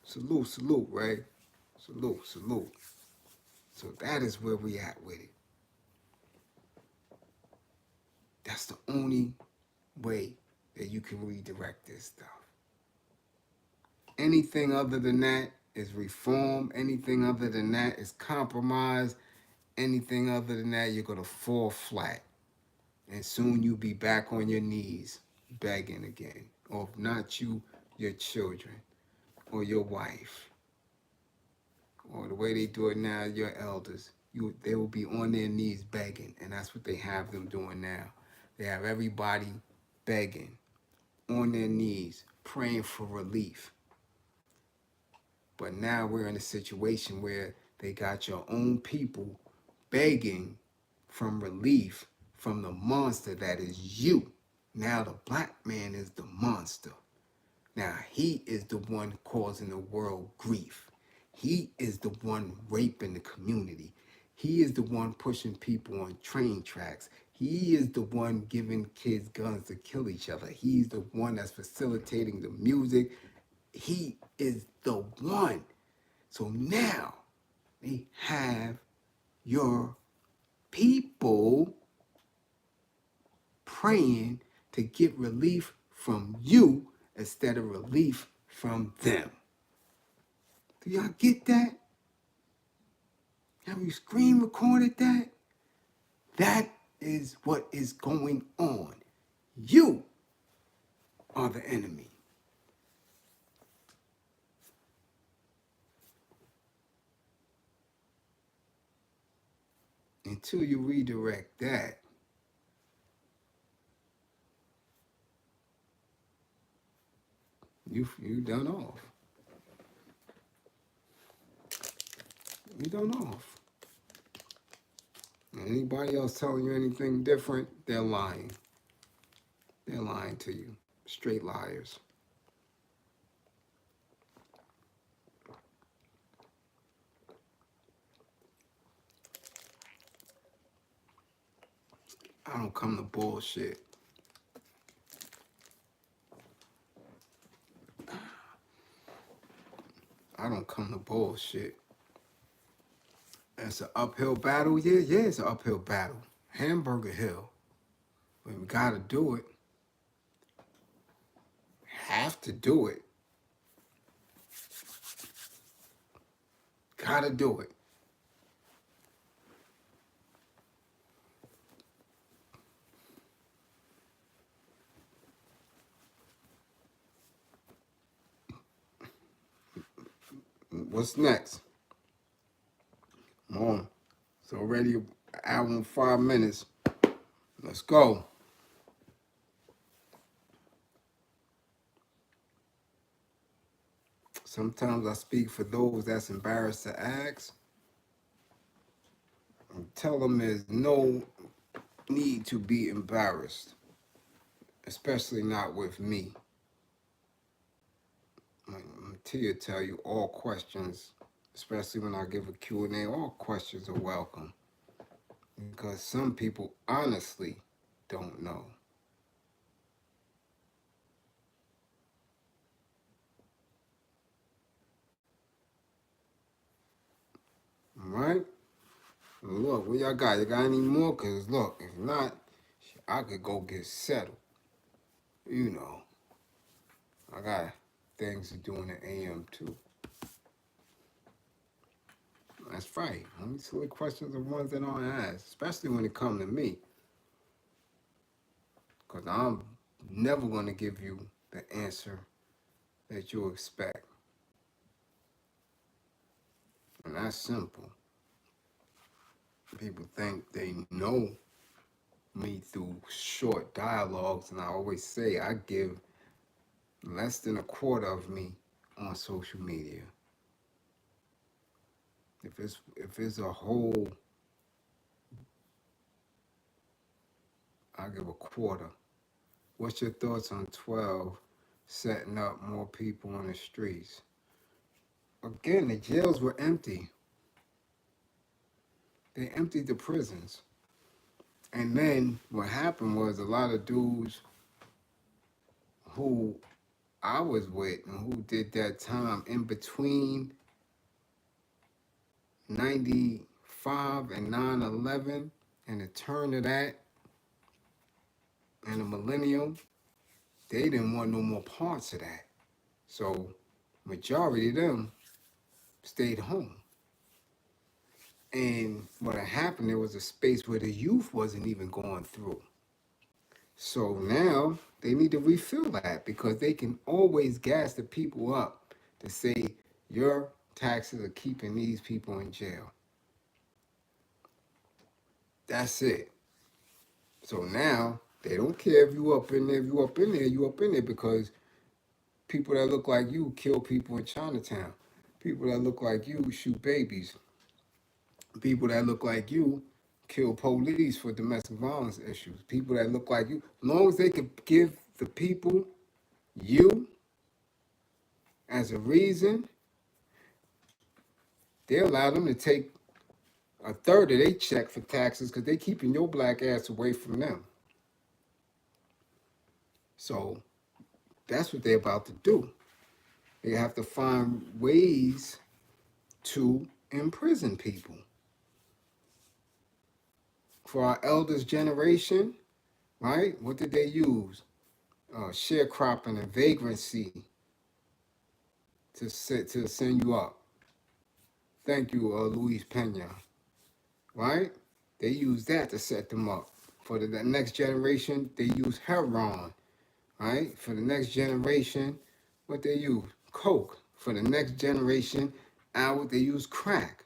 Salute, salute, right? Salute, salute. So that is where we at with it. That's the only way that you can redirect this stuff. Anything other than that is reform. Anything other than that is compromise. Anything other than that, you're going to fall flat. And soon you'll be back on your knees begging again. Or if not you, your children or your wife. Or the way they do it now, your elders. They will be on their knees begging. And that's what they have them doing now. They have everybody begging, on their knees, praying for relief. But now we're in a situation where they got your own people begging from relief from the monster that is you. Now the black man is the monster. Now he is the one causing the world grief. He is the one raping the community. He is the one pushing people on train tracks. He is the one giving kids guns to kill each other. He's the one that's facilitating the music. He is the one. So now they have your people praying to get relief from you instead of relief from them. Do y'all get that? Have you screen recorded that? That is what is going on. You are the enemy. Until you redirect that, you done off. You done off. Anybody else telling you anything different, they're lying. They're lying to you. Straight liars. I don't come to bullshit. I don't come to bullshit. It's an uphill battle. Yeah, it's an uphill battle. Hamburger Hill. But we gotta do it. Have to do it. Gotta do it. What's next? Come on. It's already an hour and 5 minutes. Let's go. Sometimes I speak for those that's embarrassed to ask. And tell them there's no need to be embarrassed, especially not with me. I'm here to tell you all questions, especially when I give a Q&A, all questions are welcome. Because some people honestly don't know. All right? Look, what y'all got? You got any more? Because look, if not, I could go get settled. You know, I got things to do in the AM too. That's right. Only silly questions are ones that don't ask, especially when it comes to me. Because I'm never going to give you the answer that you expect. And that's simple. People think they know me through short dialogues, and I always say I give less than a quarter of me on social media. If it's a whole, I give a quarter. What's your thoughts on 12 setting up more people on the streets? Again, the jails were empty. They emptied the prisons. And then what happened was a lot of dudes who I was with and who did that time in between 95 and 9/11 and the turn of that and the millennium, they didn't want no more parts of that. So majority of them stayed home. And what had happened, there was a space where the youth wasn't even going through. So now they need to refill that because they can always gas the people up to say your taxes are keeping these people in jail. That's it. So now they don't care if you up in there, you up in there because people that look like you kill people in Chinatown. People that look like you shoot babies. People that look like you kill police for domestic violence issues. People that look like you, as long as they could give the people you as a reason, they allow them to take a third of their check for taxes because they're keeping your black ass away from them. So that's what they're about to do. They have to find ways to imprison people. For our elders' generation, right? What did they use? Sharecropping and vagrancy to send you up. Thank you, Luis Pena. Right? They use that to set them up. For the next generation, they use heroin. Right? For the next generation, what they use? Coke. For the next generation, they use crack.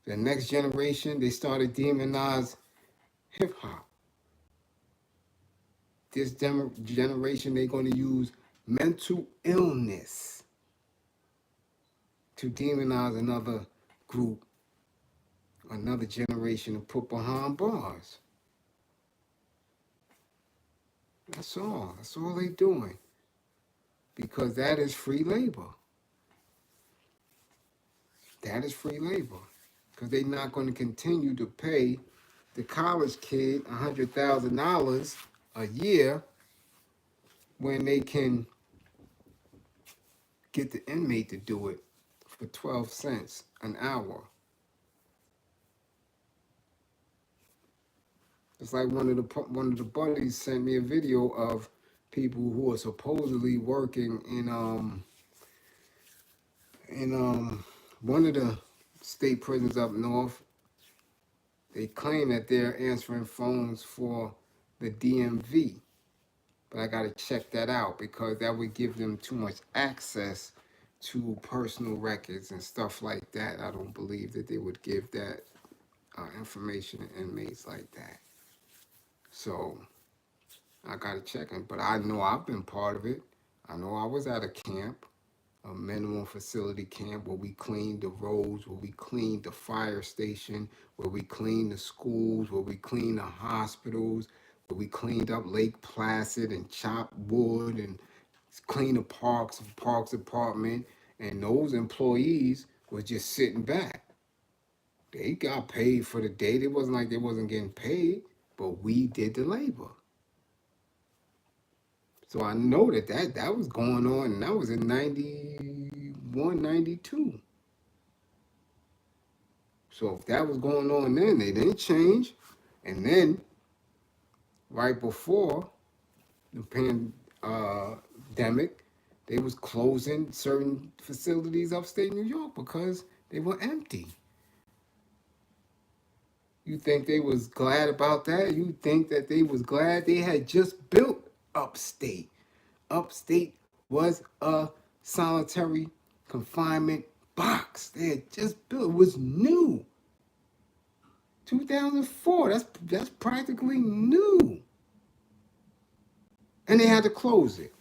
The next generation, they started demonize hip hop. This generation, they're going to use mental illness to demonize another group, another generation, to put behind bars. That's all. That's all they doing. Because that is free labor. That is free labor. Because they're not going to continue to pay the college kid $100,000 a year when they can get the inmate to do it for 12 cents an hour. It's like one of the buddies sent me a video of people who are supposedly working in one of the state prisons up north. They claim that they're answering phones for the DMV, but I gotta check that out because that would give them too much access to personal records and stuff like that. I don't believe that they would give that information to inmates like that. So I gotta check it, but I know I've been part of it. I know I was at a camp, a minimum facility camp, where we cleaned the roads, where we cleaned the fire station, where we cleaned the schools, where we cleaned the hospitals, where we cleaned up Lake Placid and chopped wood and cleaned the parks department. And those employees were just sitting back. They got paid for the day. It wasn't like they wasn't getting paid, but we did the labor. So I know that was going on, and that was in 91, 92. So if that was going on then, they didn't change. And then right before the pandemic, they was closing certain facilities upstate New York because they were empty. You think they was glad about that? You think that they was glad they had just built upstate? Upstate was a solitary confinement box. They had just built. It was new. 2004. That's practically new. And they had to close it.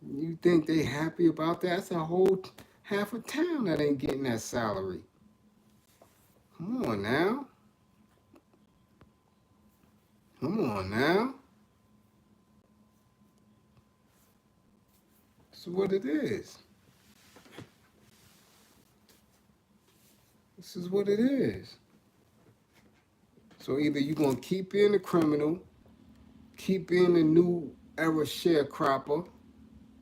You think they happy about that? That's a whole half a town that ain't getting that salary. Come on now. Come on now. This is what it is. This is what it is. So either you're going to keep being a criminal, keep being a new era sharecropper,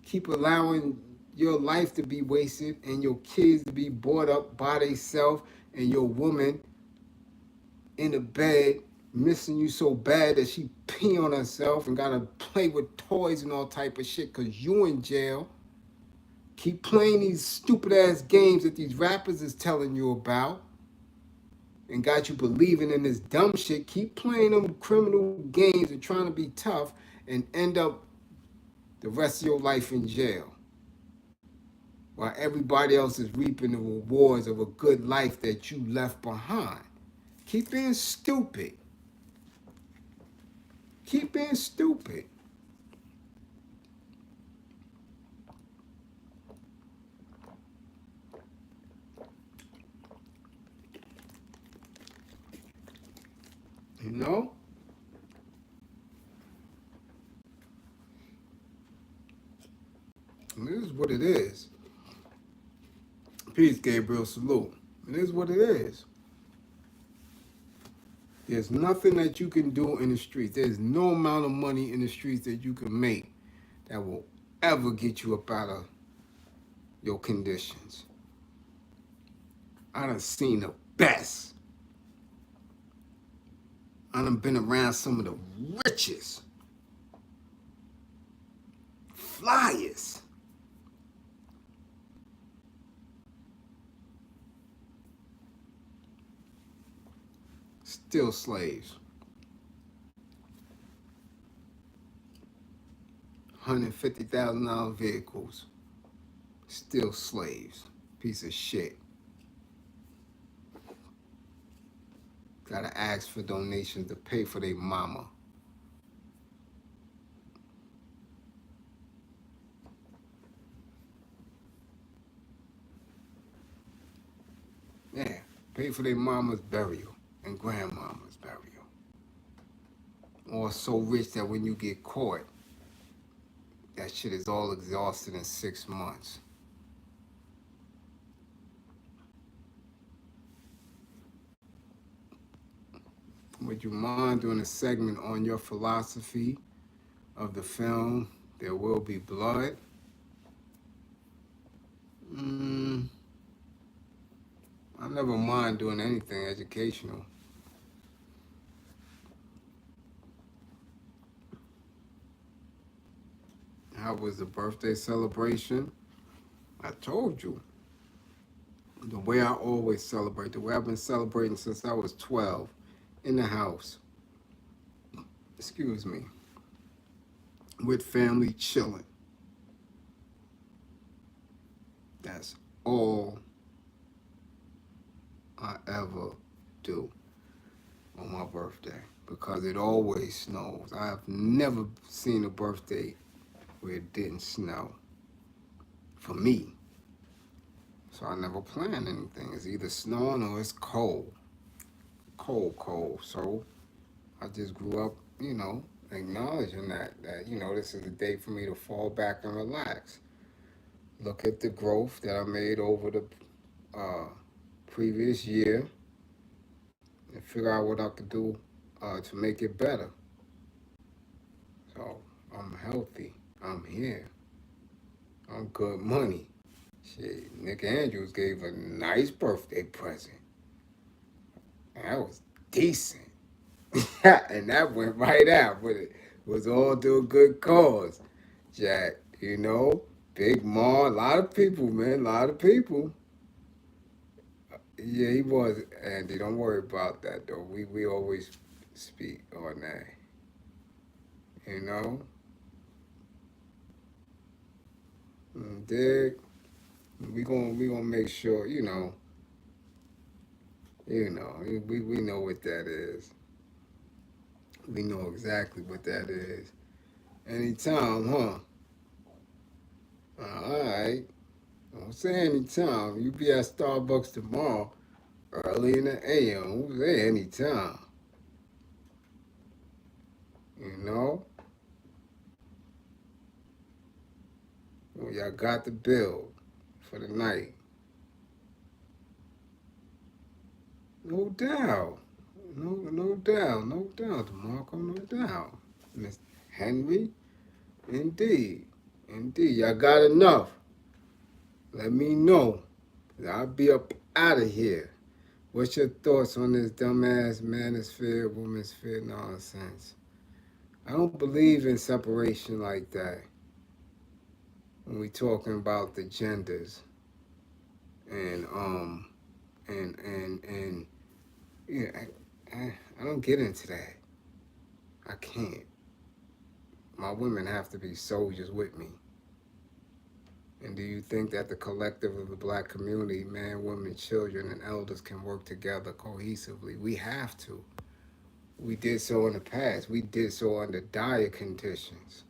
keep allowing your life to be wasted and your kids to be brought up by themselves and your woman in the bed missing you so bad that she pee on herself and gotta play with toys and all type of shit because you in jail. Keep playing these stupid ass games that these rappers is telling you about and got you believing in this dumb shit. Keep playing them criminal games and trying to be tough and end up the rest of your life in jail while everybody else is reaping the rewards of a good life that you left behind. Keep being stupid. Keep being stupid. You know? And this is what it is. Peace, Gabriel. Salute. It is what it is. There's nothing that you can do in the streets. There's no amount of money in the streets that you can make that will ever get you up out of your conditions. I done seen the best. I done been around some of the richest, flyest. Still slaves. $150,000 vehicles. Still slaves. Piece of shit. Gotta ask for donations to pay for their mama. Yeah, pay for their mama's burial and grandmama's burial. or so rich that when you get caught, that shit is all exhausted in 6 months. Would you mind doing a segment on your philosophy of the film There Will Be Blood? I never mind doing anything educational. How was the birthday celebration? I told you. The way I always celebrate, the way I've been celebrating since I was 12, in the house. Excuse me. With family chilling. That's all I ever do on my birthday, because it always snows. I have never seen a birthday where it didn't snow for me. So I never plan anything. It's either snowing or it's cold. Cold. So I just grew up, acknowledging that, this is a day for me to fall back and relax. Look at the growth that I made over the previous year and figure out what I could do to make it better. So I'm healthy. I'm here. I'm good money. Shit, Nick Andrews gave a nice birthday present. That was decent. And that went right out, but it was all to a good cause. Jack, Big Ma, a lot of people, man, a lot of people. Yeah, he was, Andy. Don't worry about that, though. We always speak on that, you know? Dig? We gonna make sure, we know what that is. We know exactly what that is. Anytime, huh? All right. Don't say anytime. You be at Starbucks tomorrow, early in the AM. Who's there anytime? You know? Well, y'all got the bill for the night. No doubt. No doubt, DeMarco, no doubt. Miss Henry, indeed. Y'all got enough. Let me know. I'll be up out of here. What's your thoughts on this dumbass manosphere, womansphere nonsense? I don't believe in separation like that when we talking about the genders and yeah, I don't get into that. I can't. My women have to be soldiers with me. And do you think that the collective of the black community, man, women, children, and elders can work together cohesively? We have to. We did so in the past. We did so under dire conditions.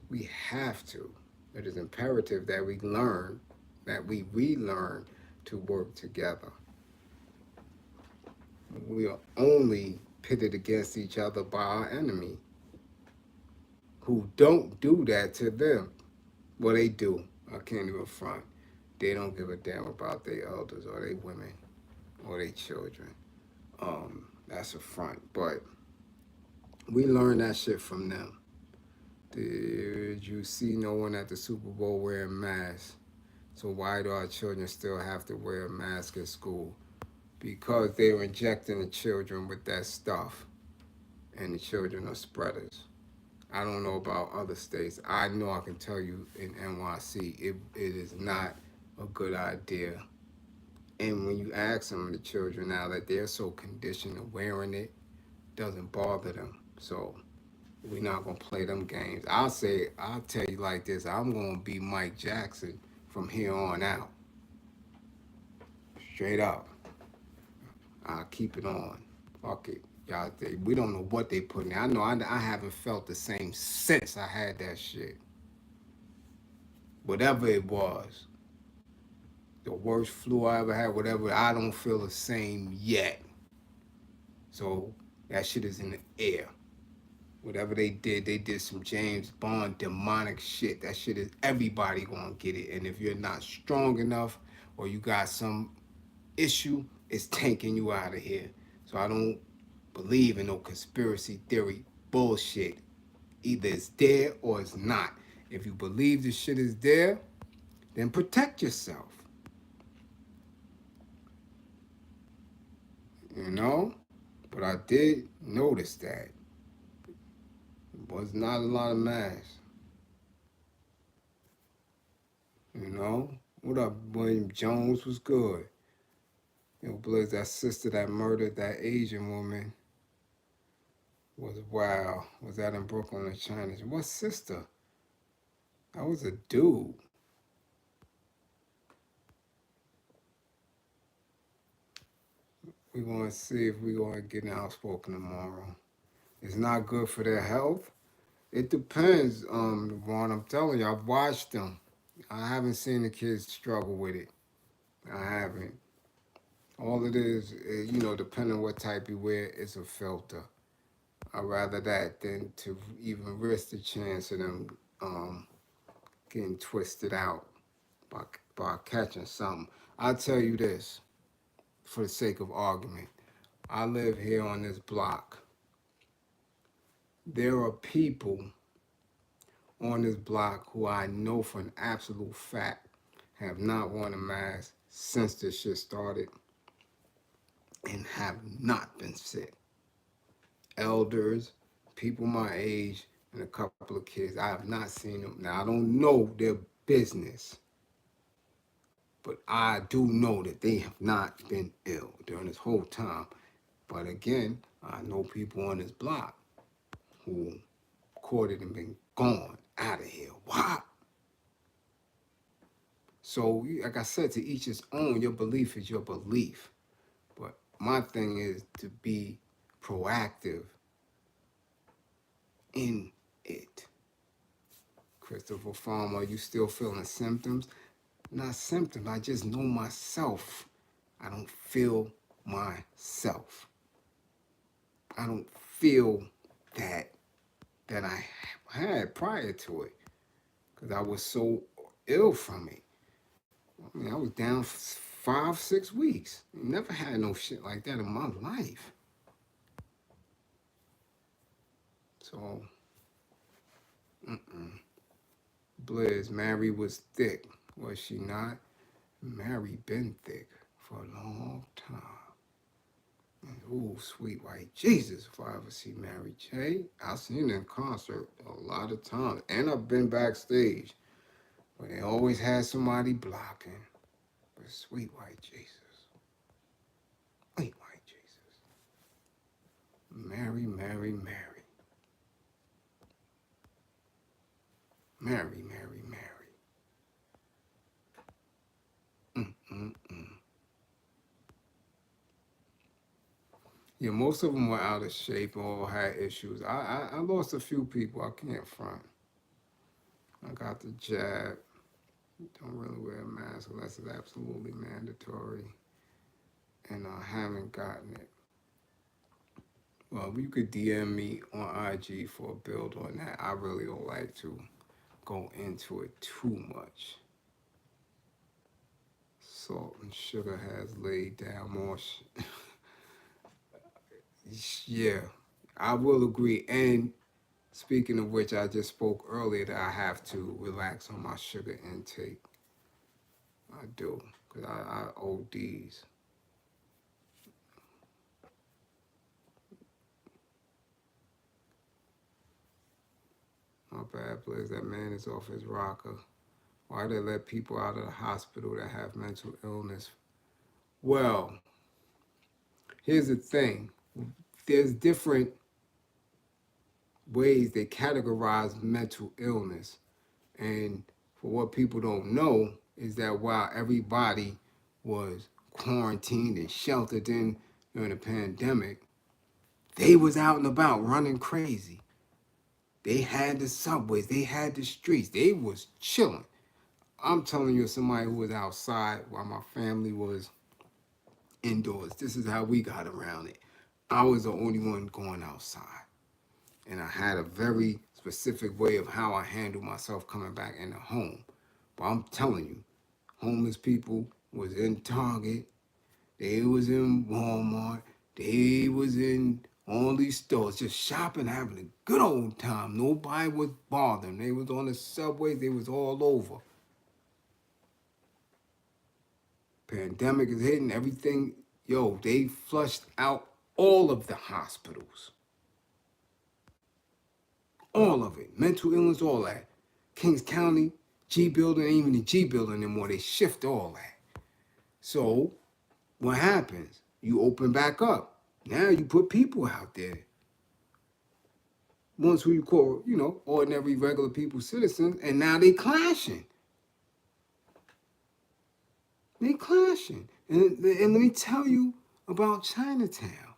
We have to. It is imperative that we learn, that we relearn to work together. We are only pitted against each other by our enemy, who don't do that to them. Well, they do. I can't even front. They don't give a damn about their elders or their women or their children. That's a front. But we learned that shit from them. Did you see no one at the Super Bowl wearing masks? So why do our children still have to wear a mask at school? Because they're injecting the children with that stuff. And the children are spreaders. I don't know about other states. I know I can tell you in NYC, it is not a good idea. And when you ask some of the children now that they're so conditioned to wearing it, doesn't bother them. So we're not going to play them games. I'll tell you like this, I'm going to be Mike Jackson from here on out. Straight up. I'll keep it on. Fuck it. Y'all, we don't know what they put in there. I know I haven't felt the same since I had that shit. Whatever it was. The worst flu I ever had, whatever, I don't feel the same yet. So that shit is in the air. Whatever they did some James Bond demonic shit. That shit is everybody gonna get it. And if you're not strong enough or you got some issue, it's taking you out of here. So I don't believe in no conspiracy theory bullshit. Either it's there or it's not. If you believe the shit is there, then protect yourself. You know? But I did notice that it was not a lot of masks. You know? What up, William Jones? Was good. You know, Bliz, that sister that murdered that Asian woman was wild. Was that in Brooklyn or China? What sister? That was a dude. We're going to see if we're going to get outspoken tomorrow. It's not good for their health. It depends, Ron. I'm telling you, I've watched them. I haven't seen the kids struggle with it. I haven't. All it is, you know, depending on what type you wear, it's a filter. I'd rather that than to even risk the chance of them getting twisted out by catching something. I'll tell you this, for the sake of argument. I live here on this block. There are people on this block who I know for an absolute fact have not worn a mask since this shit started and have not been sick. Elders, people my age, and a couple of kids. I have not seen them. Now, I don't know their business, but I do know that they have not been ill during this whole time. But again, I know people on this block who caught it and been gone out of here. Why? So, like I said, to each his own. Your belief is your belief. But my thing is to be proactive in it. Christopher Farmer, are you still feeling symptoms? Not symptoms. I just know myself. I don't feel myself. I don't feel that I had prior to it because I was so ill from it. I mean, I was down for 5, 6 weeks. Never had no shit like that in my life. So, Bliz, Mary was thick, was she not? Mary been thick for a long time. And, ooh, sweet white Jesus, if I ever see Mary J. I've seen her in concert a lot of times. And I've been backstage. But they always had somebody blocking. But sweet white Jesus. Sweet white Jesus. Mary, Mary, Mary. Mary, Mary, Mary. Yeah, most of them were out of shape or had issues. I lost a few people. I can't front. I got the jab. Don't really wear a mask unless it's absolutely mandatory. And I haven't gotten it. Well, you could DM me on IG for a build on that. I really don't like to go into it too much. Salt and sugar has laid down more. Yeah, I will agree. And speaking of which, I just spoke earlier that I have to relax on my sugar intake. I do, because I ODs. My bad, Bliz. That man is off his rocker. Why they let people out of the hospital that have mental illness? Well, here's the thing. There's different ways they categorize mental illness. And for what people don't know is that while everybody was quarantined and sheltered in during the pandemic, they was out and about running crazy. They had the subways, they had the streets, they was chilling. I'm telling you, somebody who was outside while my family was indoors. This is how we got around it. I was the only one going outside. And I had a very specific way of how I handled myself coming back in the home. But I'm telling you, homeless people was in Target, they was in Walmart, they was in all these stores, just shopping, having a good old time. Nobody was bothering. They was on the subway, they was all over. Pandemic is hitting, everything. Yo, they flushed out all of the hospitals. All of it. Mental illness, all that. Kings County, G building, ain't even the G building anymore. They shift all that. So what happens? You open back up. Now you put people out there. Ones who you call, ordinary, regular people, citizens, and now they clashing. They clashing. And let me tell you about Chinatown.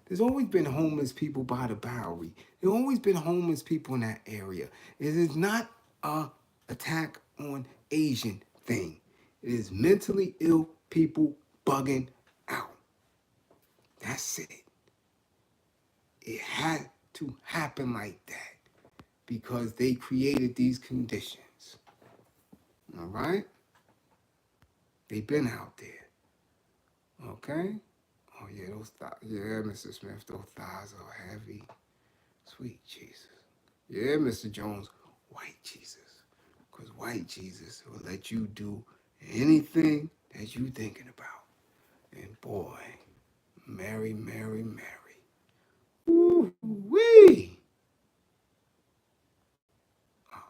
There's always been homeless people by the Bowery. There's always been homeless people in that area. It is not a attack on Asian thing. It is mentally ill people bugging out. That's it. It had to happen like that because they created these conditions. All right? They've been out there. Okay? Oh, yeah, those thighs. Yeah, Mr. Smith, those thighs are heavy. Sweet Jesus. Yeah, Mr. Jones, white Jesus. Because white Jesus will let you do anything that you thinking about. And boy, Mary, Mary, Mary. Woo-wee. Oh,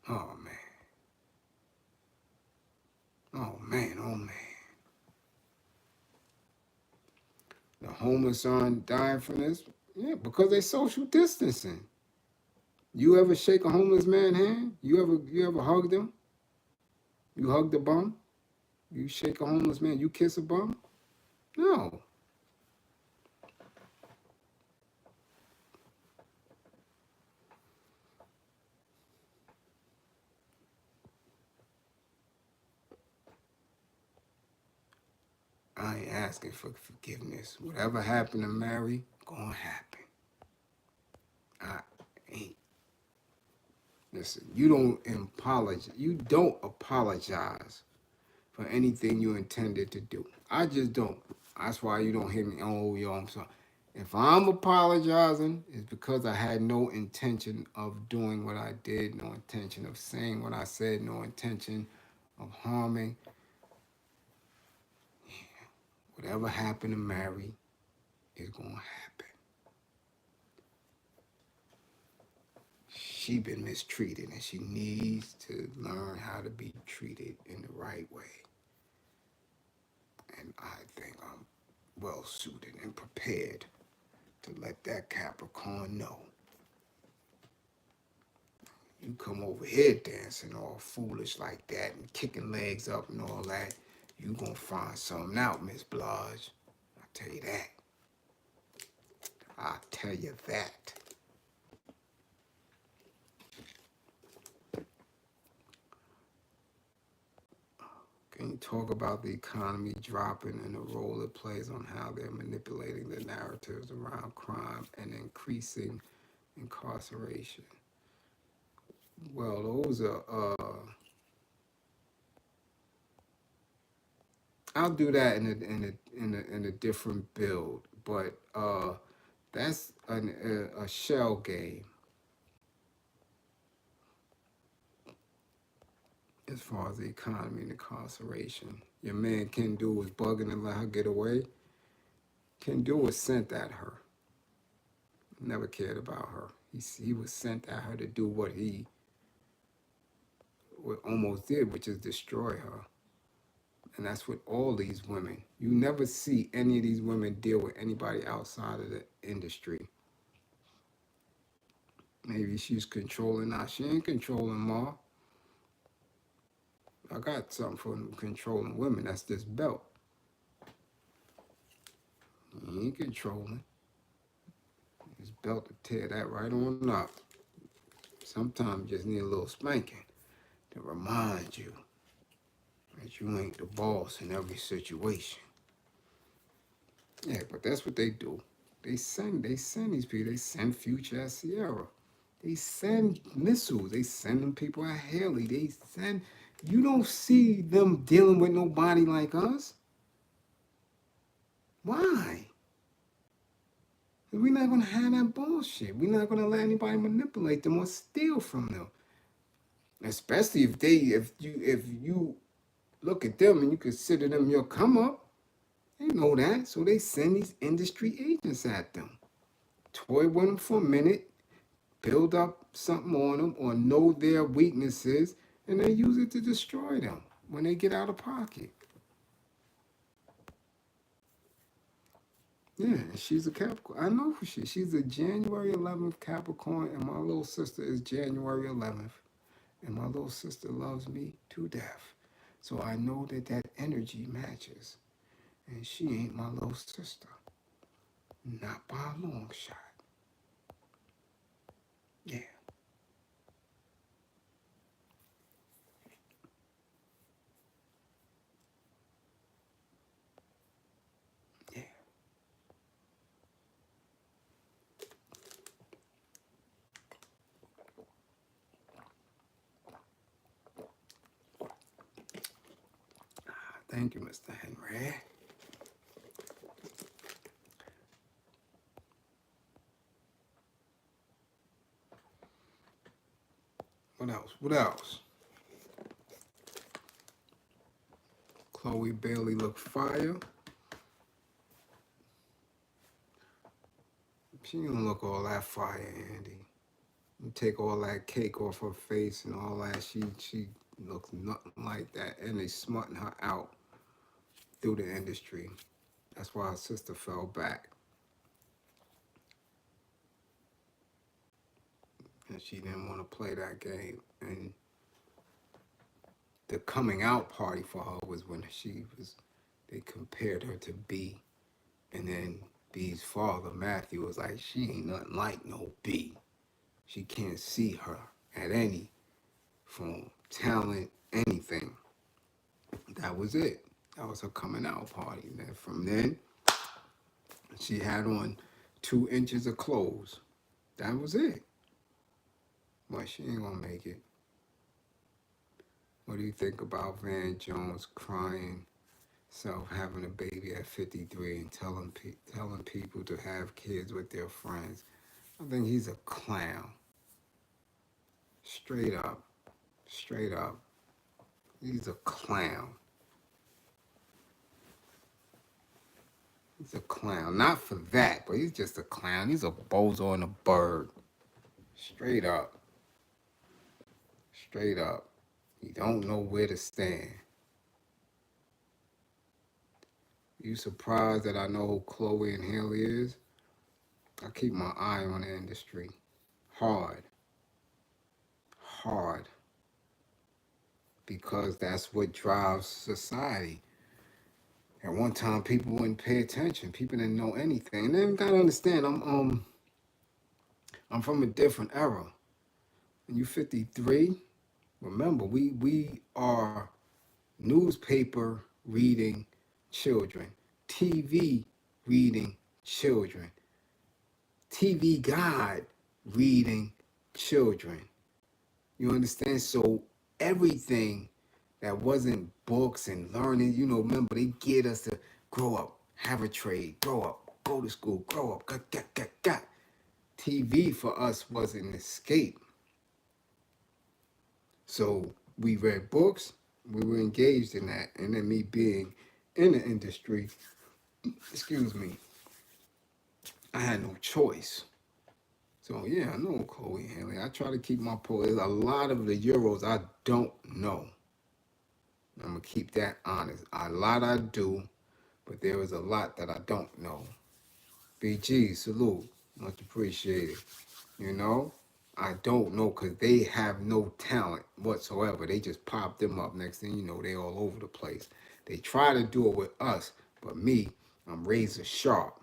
man. Oh, man. Oh, man. The homeless aren't dying from this? Yeah, because they social distancing. You ever shake a homeless man's hand? You ever hug them? You hug the bum? You shake a homeless man? You kiss a bum? No. I ain't asking for forgiveness. Whatever happened to Mary, gonna happen. I ain't. Listen, you don't apologize. You don't apologize for anything you intended to do. I just don't. That's why you don't hear me. Oh, yo, I'm sorry. If I'm apologizing, it's because I had no intention of doing what I did, no intention of saying what I said, no intention of harming. Whatever happened to Mary is going to happen. She been mistreated and she needs to learn how to be treated in the right way. And I think I'm well suited and prepared to let that Capricorn know. You come over here dancing all foolish like that and kicking legs up and all that, you gonna find something out, Miss Bliz. I'll tell you that. I'll tell you that. Can you talk about the economy dropping and the role it plays on how they're manipulating the narratives around crime and increasing incarceration? Well, those are, I'll do that in a different build, but that's a shell game as far as the economy and incarceration. Your man Ken Do was bugging and let her get away. Ken Do was sent at her. Never cared about her. He was sent at her to do what he almost did, which is destroy her. And that's with all these women. You never see any of these women deal with anybody outside of the industry. Maybe she's controlling. Now, she ain't controlling Ma. I got something for controlling women. That's this belt. He ain't controlling. This belt to tear that right on up. Sometimes you just need a little spanking to remind you that you ain't the boss in every situation. Yeah, but that's what they do. They send these people. They send Future at Sierra. They send missiles. They send them people at Haley. They send. You don't see them dealing with nobody like us. Why? We're not gonna have that bullshit. We're not gonna let anybody manipulate them or steal from them. Especially if you look at them and you consider them your come up. They know that, so they send these industry agents at them. Toy with them for a minute, build up something on them, or know their weaknesses, and then use it to destroy them when they get out of pocket. Yeah, she's a Capricorn. I know who she is. She's a January 11th Capricorn, and my little sister is January 11th. And my little sister loves me to death. So I know that that energy matches. And she ain't my little sister. Not by a long shot. Yeah. Yeah. Thank you, Mr. Henry. What else? What else? Chloe Bailey look fire. She don't look all that fire, Andy. You take all that cake off her face and all that. She looks nothing like that. And they smutting her out through the industry. That's why her sister fell back. And she didn't want to play that game. And the coming out party for her was when they compared her to B. And then B's father, Matthew, was like, she ain't nothing like no B. She can't see her at any, from talent, anything. That was it. That was her coming out party. And then from then, she had on 2 inches of clothes. That was it. But she ain't gonna make it. What do you think about Van Jones crying self having a baby at 53 and telling people to have kids with their friends? I think he's a clown. Straight up. Straight up. He's a clown. He's a clown. Not for that, but he's just a clown. He's a bozo and a bird. Straight up. Straight up. He don't know where to stand. You surprised that I know who Chloe and Haley is? I keep my eye on the industry. Hard. Hard. Because that's what drives society. At one time, people wouldn't pay attention. People didn't know anything. And then you gotta understand, I'm from a different era. When you're 53, remember, we are newspaper reading children, TV reading children, TV guide reading children. You understand? So everything that wasn't books and learning, remember, they get us to grow up, have a trade, grow up, go to school, grow up, got. TV for us was an escape. So we read books, we were engaged in that, and then me being in the industry, I had no choice. So yeah, I know Chloe Haley. I try to keep my pulse. A lot of the Euros I don't know. I'm gonna keep that honest. A lot I do, but there is a lot that I don't know. BG, salute. Much appreciated. I don't know because they have no talent whatsoever. They just pop them up. Next thing you know, they all over the place. They try to do it with us, but me, I'm razor sharp.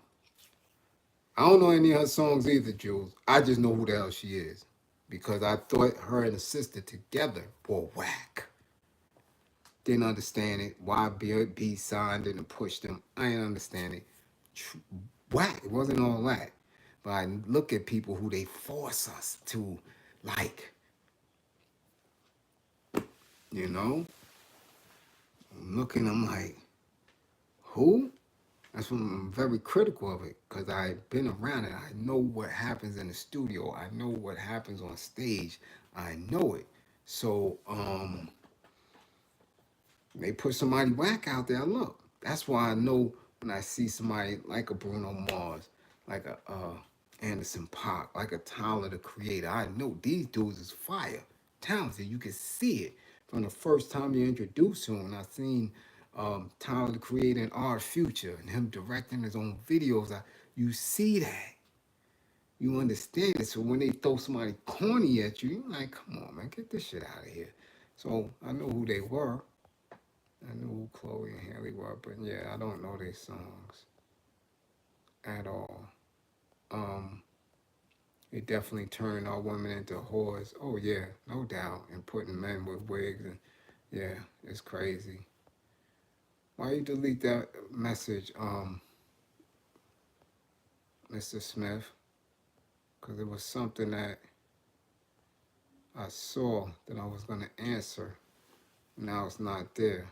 I don't know any of her songs either, Jules. I just know who the hell she is because I thought her and her sister together were whack. Didn't understand it. Why B signed it and pushed them. I didn't understand it. whack. It wasn't all that. But I look at people who they force us to like, you know? I'm looking, I'm like, who? That's when I'm very critical of it because I've been around it. I know what happens in the studio. I know what happens on stage. I know it. So, they put somebody whack out there. Look, that's why I know when I see somebody like a Bruno Mars, like a Anderson .Paak, like a Tyler the Creator, I know these dudes is fire, talented. You can see it from the first time you introduce him. I seen Tyler the Creator and Art Future and him directing his own videos. You see that. You understand it. So when they throw somebody corny at you, you're like, come on, man, get this shit out of here. So I know who they were. I knew who Chloe and Haley were, but yeah, I don't know their songs at all. They definitely turned all women into whores. Oh yeah, no doubt. And putting men with wigs and yeah, it's crazy. Why you delete that message, Mr. Smith? Because it was something that I saw that I was gonna answer. Now it's not there.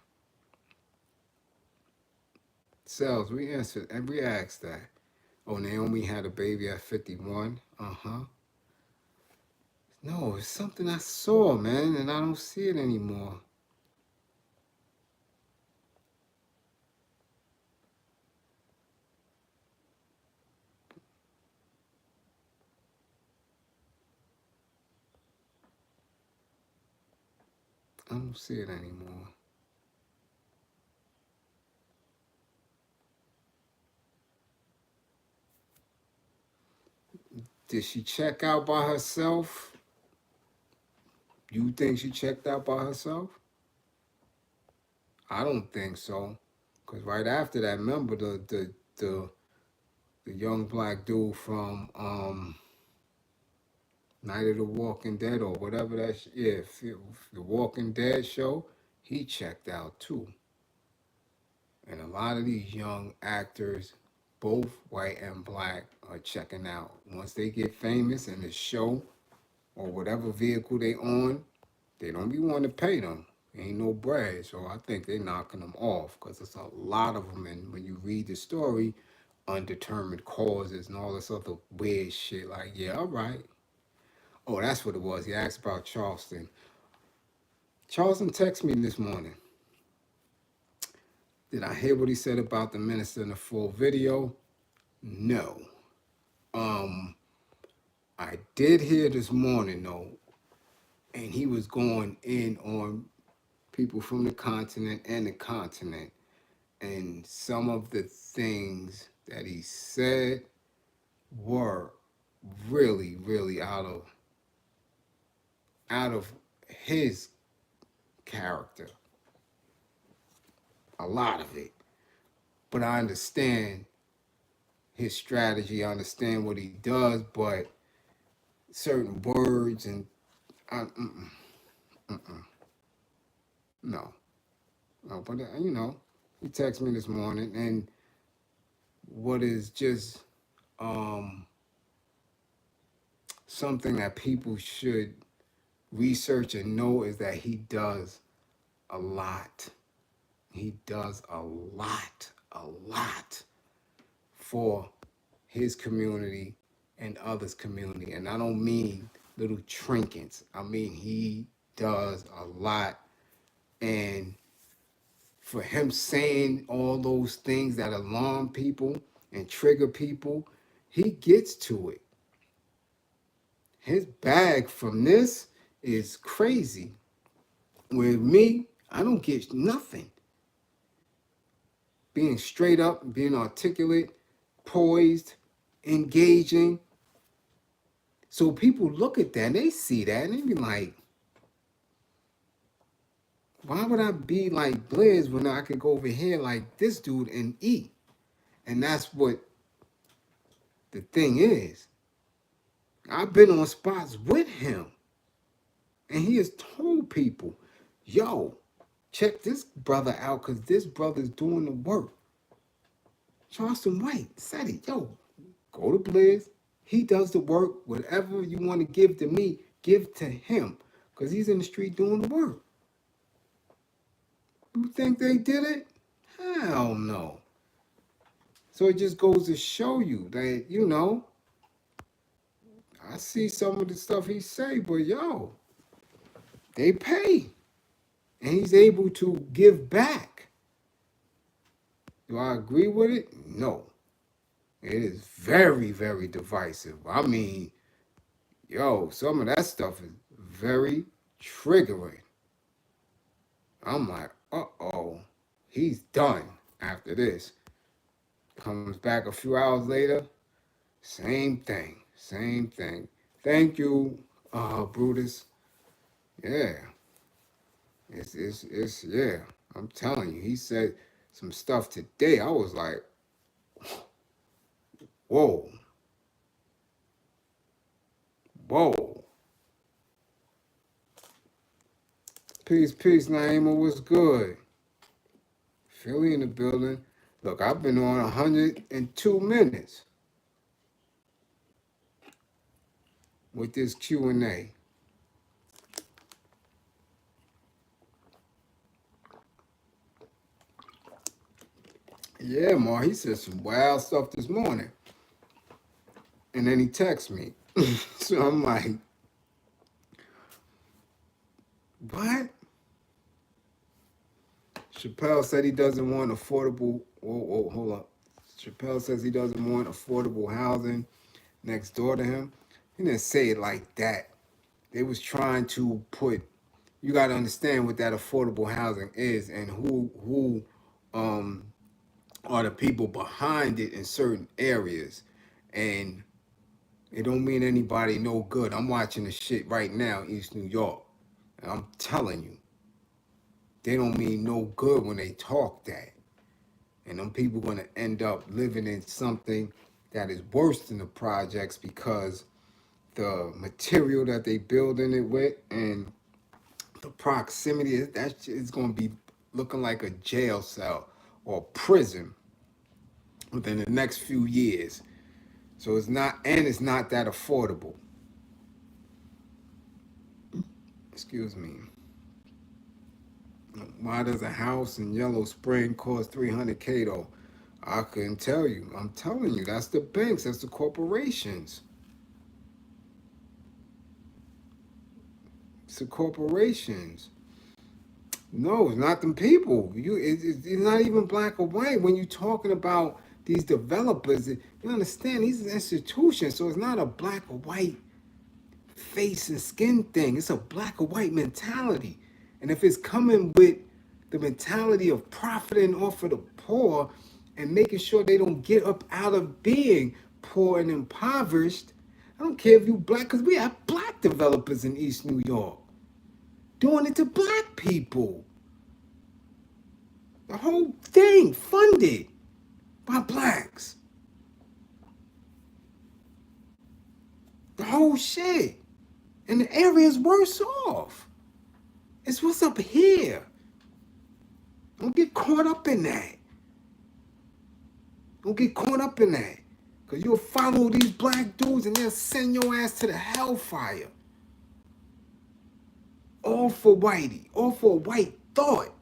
Cells, we answered and we asked that. Oh, Naomi had a baby at 51. Uh-huh. No, it's something I saw, man, and I don't see it anymore. I don't see it anymore. Did she check out by herself? You think she checked out by herself? I don't think so. Cause right after that, remember the young black dude from Night of the Walking Dead or whatever that the Walking Dead show, he checked out too. And a lot of these young actors, both white and black, are checking out. Once they get famous in the show or whatever vehicle they on, they don't be wanting to pay them. Ain't no bread. So I think they knocking them off because it's a lot of them. And when you read the story, undetermined causes and all this other weird shit, like, yeah, all right. Oh, that's what it was. He asked about Charleston. Charleston texted me this morning. Did I hear what he said about the minister in the full video? No. I did hear this morning though, and he was going in on people from the continent and the continent, and some of the things that he said were really, really out of his character. A lot of it. But I understand his strategy. I understand what he does, but certain words and no. No, but you know, he texted me this morning, and what is just something that people should research and know is that he does a lot. He does a lot for his community and others' community. And I don't mean little trinkets. I mean, he does a lot. And for him saying all those things that alarm people and trigger people, he gets to it. His bag from this is crazy. With me, I don't get nothing. Being straight up, being articulate, poised, engaging. So people look at that and they see that and they be like, why would I be like Bliz when I could go over here like this dude and eat? And that's what the thing is. I've been on spots with him. And he has told people, yo, check this brother out because this brother's doing the work. Charleston White said it. Yo, go to Bliz. He does the work. Whatever you want to give to me, give to him. Because he's in the street doing the work. You think they did it? Hell no. So it just goes to show you that, I see some of the stuff he say, but yo, they pay. And he's able to give back. Do I agree with it? No. It is very, very divisive. I mean, yo, some of that stuff is very triggering. I'm like, uh-oh, he's done after this. Comes back a few hours later, same thing. Thank you, Brutus. Yeah. It's yeah. I'm telling you, he said some stuff today. I was like, whoa. Peace, Naima, what's good? Philly in the building. Look, I've been on 102 minutes with this Q&A. Yeah, Mar, he said some wild stuff this morning. And then he texts me. So I'm like, what? Chappelle said he doesn't want affordable. Whoa, hold up. Chappelle says he doesn't want affordable housing next door to him. He didn't say it like that. They was trying to put. You got to understand what that affordable housing is and who are the people behind it in certain areas, and it don't mean anybody no good. I'm watching the shit right now, East New York, and I'm telling you, they don't mean no good when they talk that. And them people gonna end up living in something that is worse than the projects because the material that they building it with and the proximity, that shit is gonna be looking like a jail cell or prison within the next few years. So it's not that affordable. Excuse me. Why does a house in Yellow Spring cost $300K though? I couldn't tell you. I'm telling you, that's the banks, that's the corporations. It's the corporations. No, it's not them people. It's not even black or white. When you're talking about these developers, you understand these are institutions, so it's not a black or white face and skin thing. It's a black or white mentality. And if it's coming with the mentality of profiting off of the poor and making sure they don't get up out of being poor and impoverished, I don't care if you black, because we have black developers in East New York doing it to black people. The whole thing funded by blacks. The whole shit. And the area is worse off. It's what's up here. Don't get caught up in that. Don't get caught up in that. Because you'll follow these black dudes and they'll send your ass to the hellfire. All for whitey. All for white thought.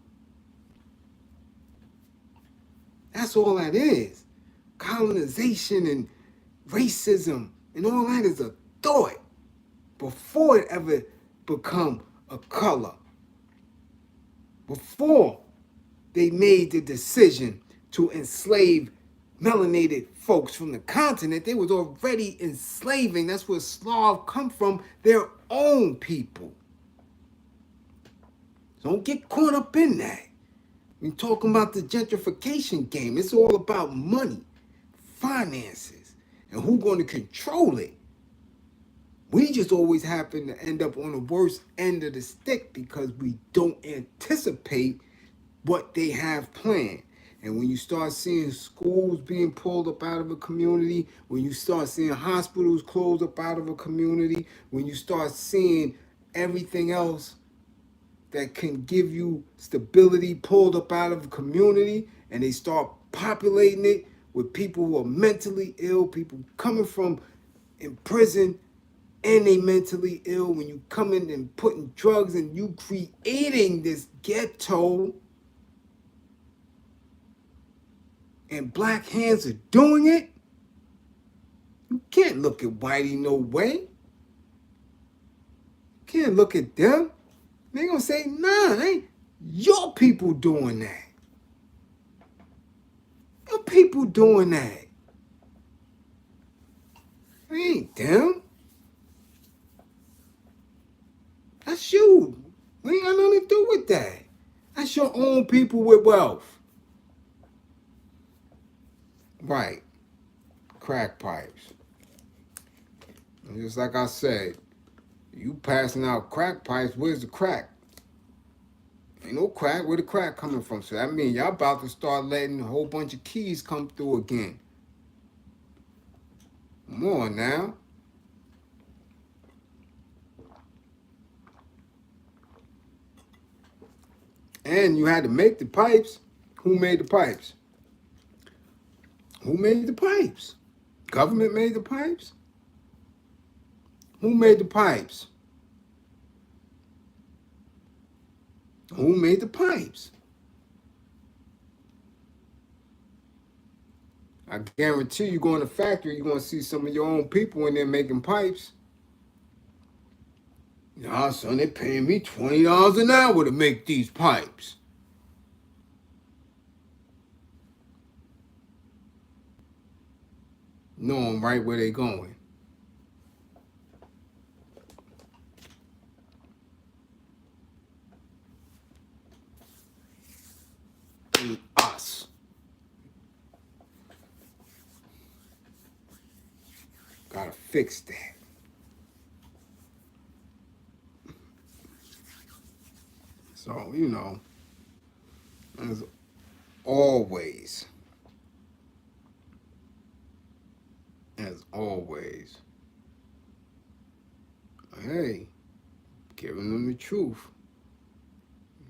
That's all that is. Colonization and racism and all that is a thought before it ever become a color. Before they made the decision to enslave melanated folks from the continent, they was already enslaving. That's where Slav come from, their own people. Don't get caught up in that. We're talking about the gentrification game. It's all about money, finances, and who's going to control it. We just always happen to end up on the worst end of the stick because we don't anticipate what they have planned. And when you start seeing schools being pulled up out of a community, when you start seeing hospitals closed up out of a community, when you start seeing everything else that can give you stability pulled up out of a community, and they start populating it with people who are mentally ill, people coming from in prison and they mentally ill, when you come in and putting drugs and you creating this ghetto and black hands are doing it, you can't look at Whitey no way. You can't look at them. They gonna say, nah, ain't your people doing that. Your people doing that. It ain't them. That's you. We ain't got nothing to do with that. That's your own people with wealth. Right. Crack pipes. And just like I said, you passing out crack pipes, where's the crack? Ain't no crack. Where the crack coming from? So that means y'all about to start letting a whole bunch of keys come through again. Come on now. And you had to make the pipes. Who made the pipes? Who made the pipes? Government made the pipes? Who made the pipes? Who made the pipes? I guarantee you go in the factory, you're going to see some of your own people in there making pipes. Nah, son, they paying me $20 an hour to make these pipes. Knowing right where they going. And us. Gotta fix that. So, you know, as always, hey, giving them the truth.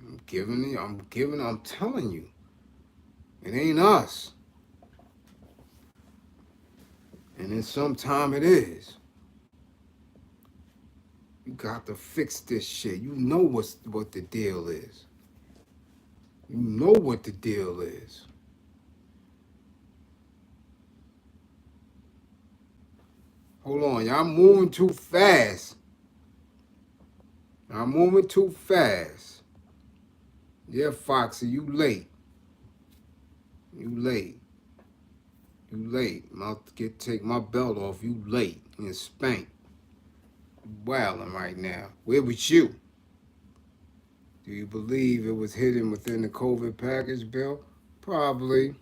I'm telling you, it ain't us. And then sometime it is. You got to fix this shit. You know what the deal is. You know what the deal is. Hold on, y'all moving too fast. Y'all moving too fast. Yeah, Foxy, you late. You late. You late. I'll take my belt off. You late. And spanked. Wilding right now. Where was you? Do you believe it was hidden within the COVID package bill? Probably.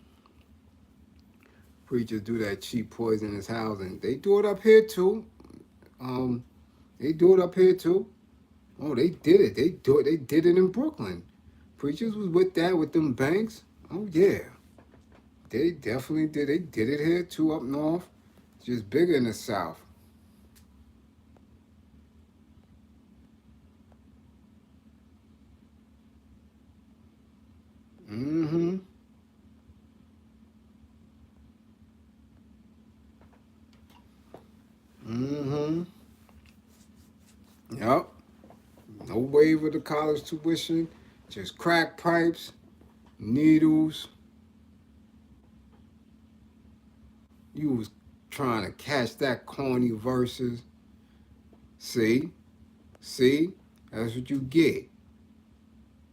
Preachers do that cheap poisonous housing. They do it up here too. They do it up here too. Oh, they did it. They did it in Brooklyn. Preachers was with that with them banks. Oh yeah. They definitely did. They did it here too up north. It's just bigger in the south. Mm-hmm. Mm-hmm. Yep. No waiver to college tuition. Just crack pipes, needles. You was trying to catch that corny verses. See? That's what you get.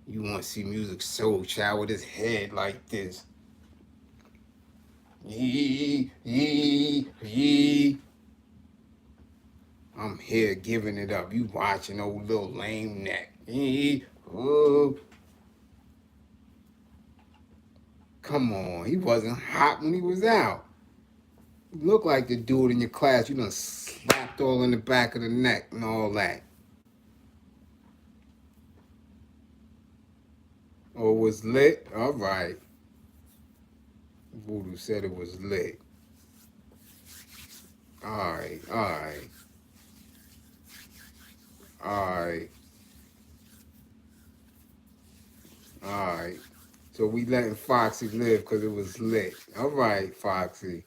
You want to see Music Soul Child with his head like this. Yee, yee, yee. I'm here giving it up. You watching old little lame neck. Yee, oh. Come on, he wasn't hot when he was out. You look like the dude in your class you done slapped all in the back of the neck and all that. Oh, it was lit? All right. Voodoo said it was lit. All right. All right. So we letting Foxy live because it was lit. All right, Foxy.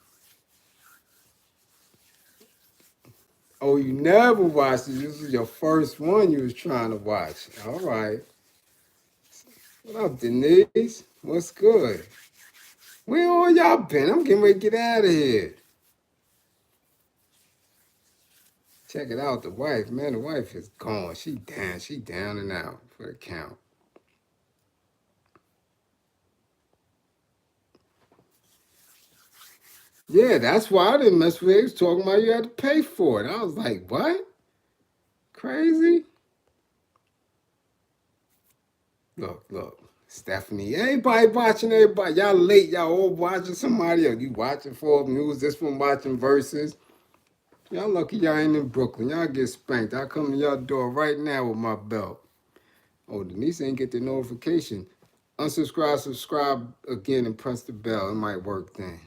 Oh, you never watched it. This was your first one you was trying to watch. All right. What up, Denise? What's good? Where all y'all been? I'm getting ready to get out of here. Check it out, the wife. Man, the wife is gone. She down. She down and out for the count. Yeah, that's why I didn't mess with it. He was talking about you had to pay for it. I was like, what? Crazy? Look. Stephanie, everybody watching everybody. Y'all late. Y'all all watching somebody else. You watching Forbes News. This one watching Versus. Y'all lucky y'all ain't in Brooklyn. Y'all get spanked. I come to y'all door right now with my belt. Oh, Denise ain't get the notification. Unsubscribe, subscribe again, and press the bell. It might work then.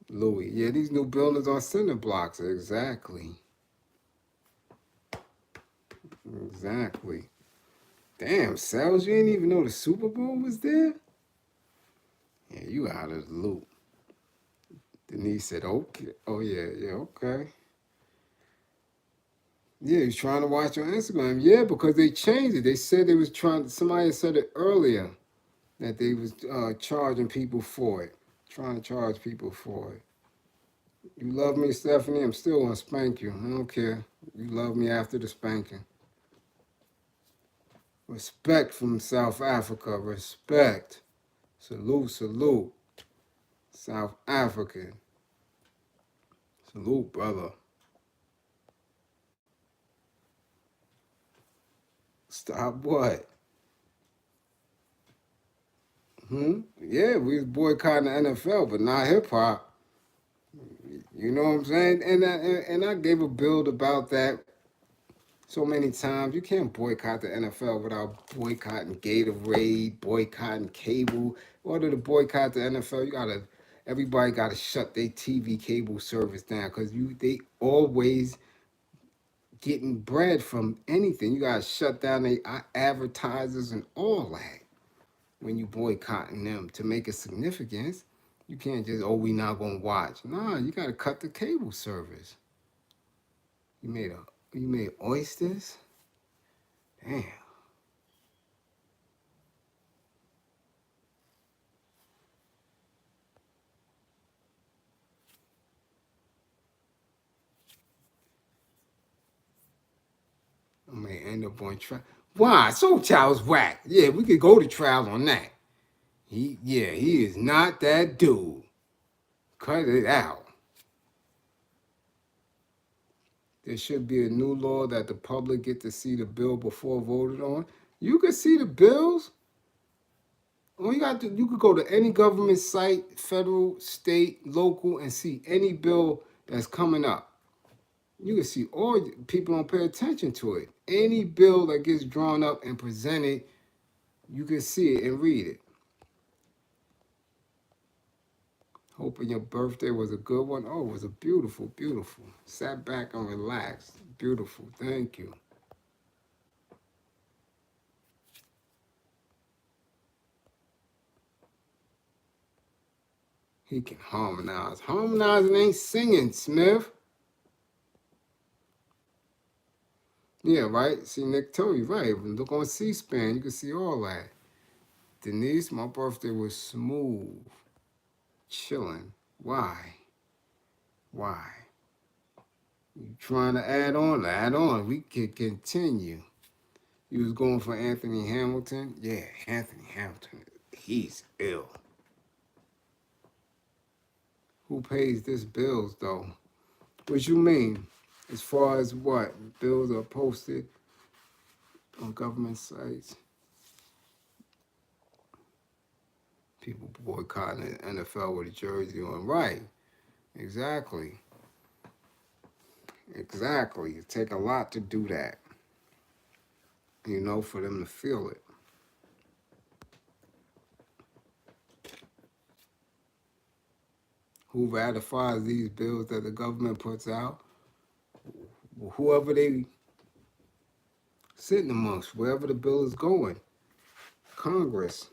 Louis. Yeah, these new buildings on cinder blocks. Exactly. Damn, Sales, you didn't even know the Super Bowl was there? Yeah, you out of the loop. Denise said, okay. Oh, yeah, okay. Yeah, he's trying to watch on Instagram. Yeah, because they changed it. They said they was trying, somebody said it earlier, that they was charging people for it. Trying to charge people for it. You love me, Stephanie? I'm still gonna spank you. I don't care. You love me after the spanking. Respect from South Africa. Respect. Salute. South African. Salute, brother. Stop what? Yeah, we was boycotting the NFL, but not hip hop. You know what I'm saying? And I gave a build about that so many times. You can't boycott the NFL without boycotting Gatorade, boycotting cable. In order to boycott the NFL, everybody gotta shut their TV cable service down because they always getting bread from anything. You gotta shut down their advertisers and all that when you boycotting them to make a significance. You can't just, we not gonna watch. Nah, you gotta cut the cable service. You made oysters? Damn. I may end up on trial. Why? Soul Child's whack. Yeah, we could go to trial on that. He is not that dude. Cut it out. There should be a new law that the public get to see the bill before voted on. You can see the bills. You could go to any government site, federal, state, local, and see any bill that's coming up. You can see all people don't pay attention to it. Any bill that gets drawn up and presented, you can see it and read it. Hoping your birthday was a good one. Oh, it was a beautiful. Sat back and relaxed. Beautiful. Thank you. He can harmonize. Harmonizing ain't singing, Smith. Yeah, right? See, Nick told you, right. Look on C-SPAN. You can see all that. Denise, my birthday was smooth. Chilling. Why? You trying to add on? Add on. We can continue. You was going for Anthony Hamilton? Yeah, Anthony Hamilton. He's ill. Who pays this bills, though? What you mean? As far as what? Bills are posted on government sites? People boycotting the NFL with a jersey on. Right. Exactly. It take a lot to do that. For them to feel it. Who ratifies these bills that the government puts out? Whoever they sitting amongst, wherever the bill is going. Congress,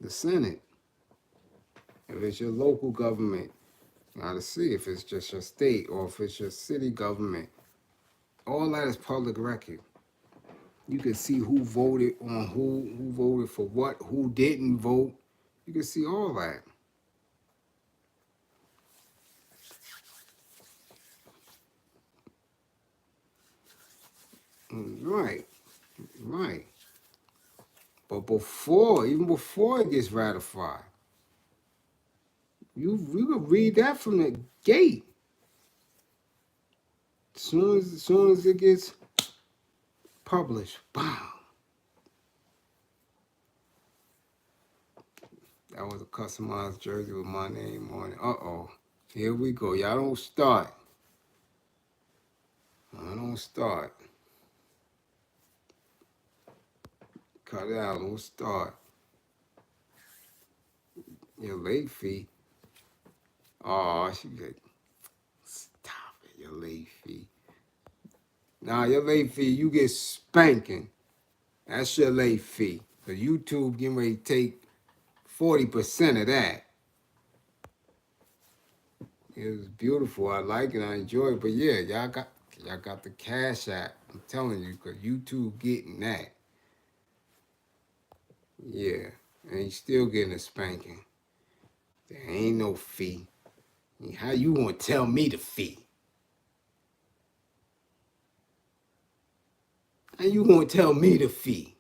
the Senate, if it's your local government, you gotta see if it's just your state or if it's your city government. All that is public record. You can see who voted on who voted for what, who didn't vote. You can see all that. Right, right. But even before it gets ratified, you can read that from the gate. Soon as it gets published, bam. That was a customized jersey with my name on it. Uh-oh. Here we go. Y'all don't start. I don't start. Cut it out. Don't start. Your late fee. Oh, she said, stop it, your late fee. Nah, your late fee, you get spanking. That's your late fee. Because YouTube getting ready to take 40% of that. It was beautiful. I like it. I enjoy it. But yeah, y'all got the cash app. I'm telling you, because YouTube getting that. Yeah. And he's still getting a spanking. There ain't no fee. How you gonna tell me the fee? How you gonna tell me the fee?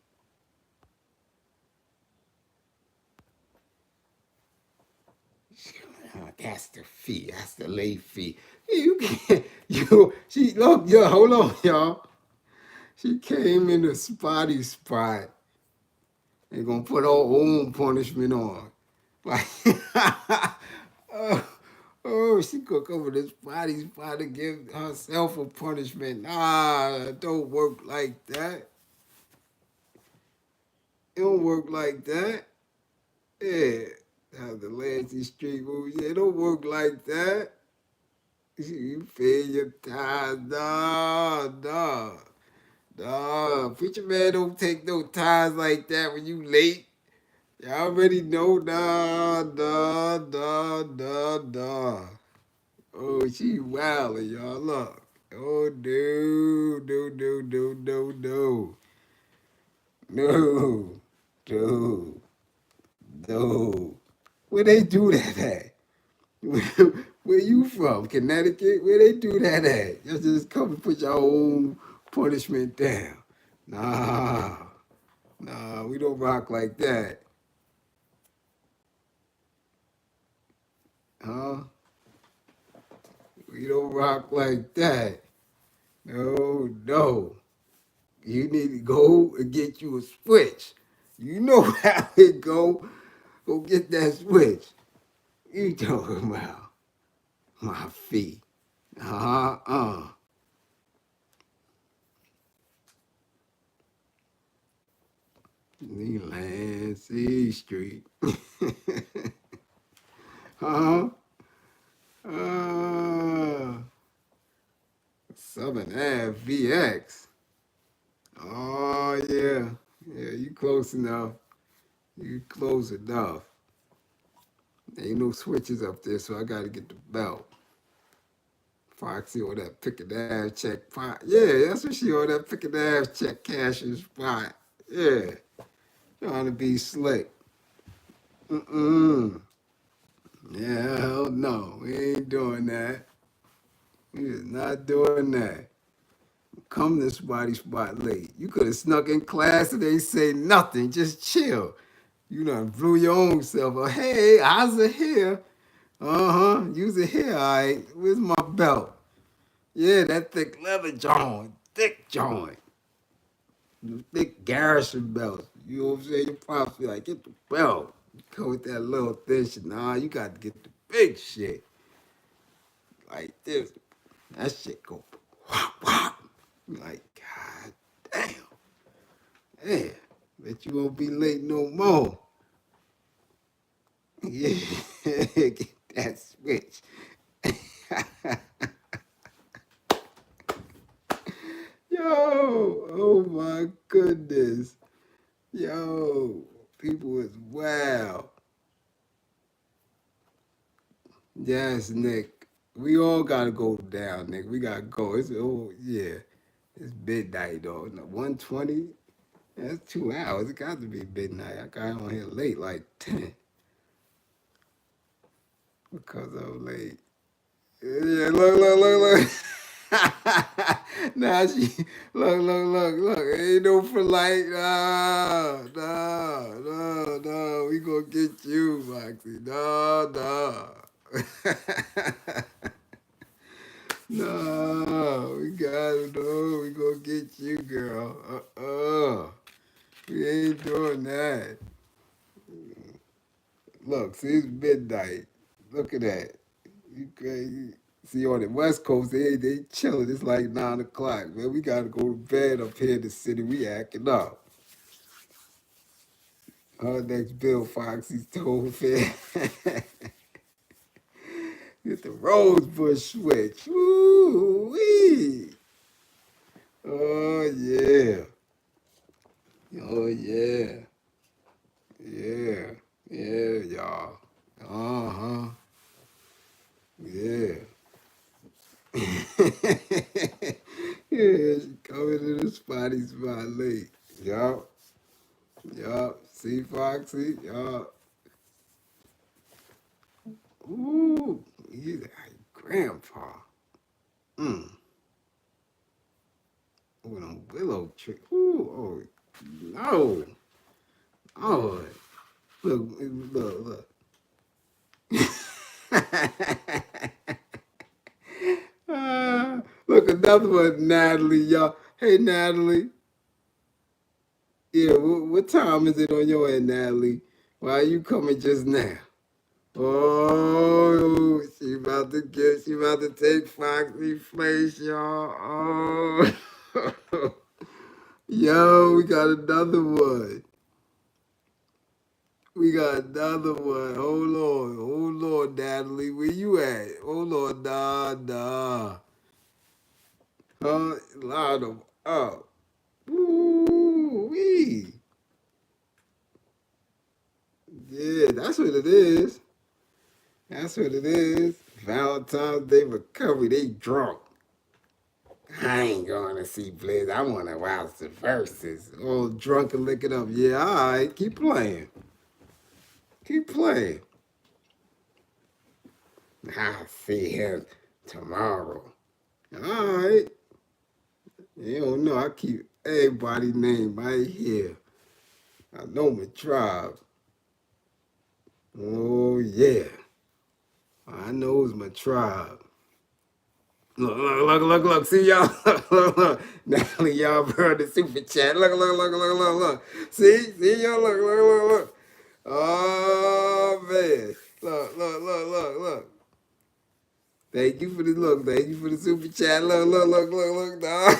That's the fee. That's the late fee. You can't. She look. Yo, hold on, y'all. She came in the spotty spot. They gonna put her own punishment on. Like, she could come with this spotty spot to give herself a punishment. Nah, it don't work like that. It don't work like that. Yeah. How the Lansing Street movie. Yeah, it don't work like that. You pay your time. Nah. Preacher man don't take no ties like that when you late. Y'all already know. Nah. Oh, she wildin', y'all. Look. Oh, no. No. Where they do that at? Where you from? Connecticut? Where they do that at? You just come and put your own punishment down. Nah, we don't rock like that. Huh? We don't rock like that. No. You need to go and get you a switch. You know how it go. Go get that switch. You talking about my fee. Lansing Street. Huh? Southern Ave VX. Oh, yeah. Yeah, you close enough. You close enough. Ain't no switches up there, so I got to get the belt. Foxy or that picket ass check pot. Yeah, that's what she on that picket ass check cashing spot. Yeah. Trying to be slick. Mm-mm. Yeah, hell no. We ain't doing that. We is not doing that. Come to somebody's spot late. You could have snuck in class and they say nothing. Just chill. You done blew your own self up. Hey, how's it here? Use it here, all right. Where's my belt? Yeah, that thick leather joint. Thick joint. Thick Garrison belt. You know what I'm saying? Your pops be like, get the belt. You come with that little thin shit. Nah, you got to get the big shit. Like this. That shit go whop, whop. You like, God damn. Yeah. Bet you won't be late no more. Yeah. Get that switch. Yo, oh my goodness. Yo, people is wow. Yes, Nick. We all gotta go down, Nick. We gotta go. It's yeah. It's midnight though. 1:20. That's 2 hours. It got to be midnight. I got on here late, like 10, because I'm late. Yeah, look. Now she look. Ain't no for like no. We gonna get you, Foxy. No. No, we got it. No, we gonna get you, girl. We ain't doing that. Look, see, it's midnight. Look at that. You crazy. See, on the West Coast, they chilling. It's like 9 o'clock, man. We gotta go to bed up here in the city. We acting up. Our next bill, Foxy's told fair. Get the rose bush switch. Woo wee. Oh yeah. Oh yeah. Yeah, y'all. Uh-huh. Yeah. Yeah, she coming to the spotty spot late. Yup. See, Foxy? Yup. Ooh, he's like grandpa. Mm. Ooh, them willow tree. Ooh, oh, no. Oh, look. Look, another one, Natalie, y'all. Hey, Natalie. Yeah, what time is it on your end, Natalie? Why are you coming just now? Oh, she about to take Foxy's place, y'all. Oh, yo, we got another one. We got another one. Hold on, Natalie. Where you at? Hold on, nah. Line them up. Ooh, wee. Yeah, that's what it is. That's what it is. Valentine's Day recovery. They drunk. I ain't going to see Bliz. I want to watch the verses. All drunk and licking up. Yeah, all right. Keep playing. Keep playing. I'll see him tomorrow. All right. You don't know. I keep everybody's name right here. I know my tribe. Oh, yeah. I know it's my tribe. Look. See y'all. Look. Natalie, y'all heard the super chat. Look. See y'all. Look. Oh man. Look. Thank you for the look. Thank you for the super chat. Look. Dog.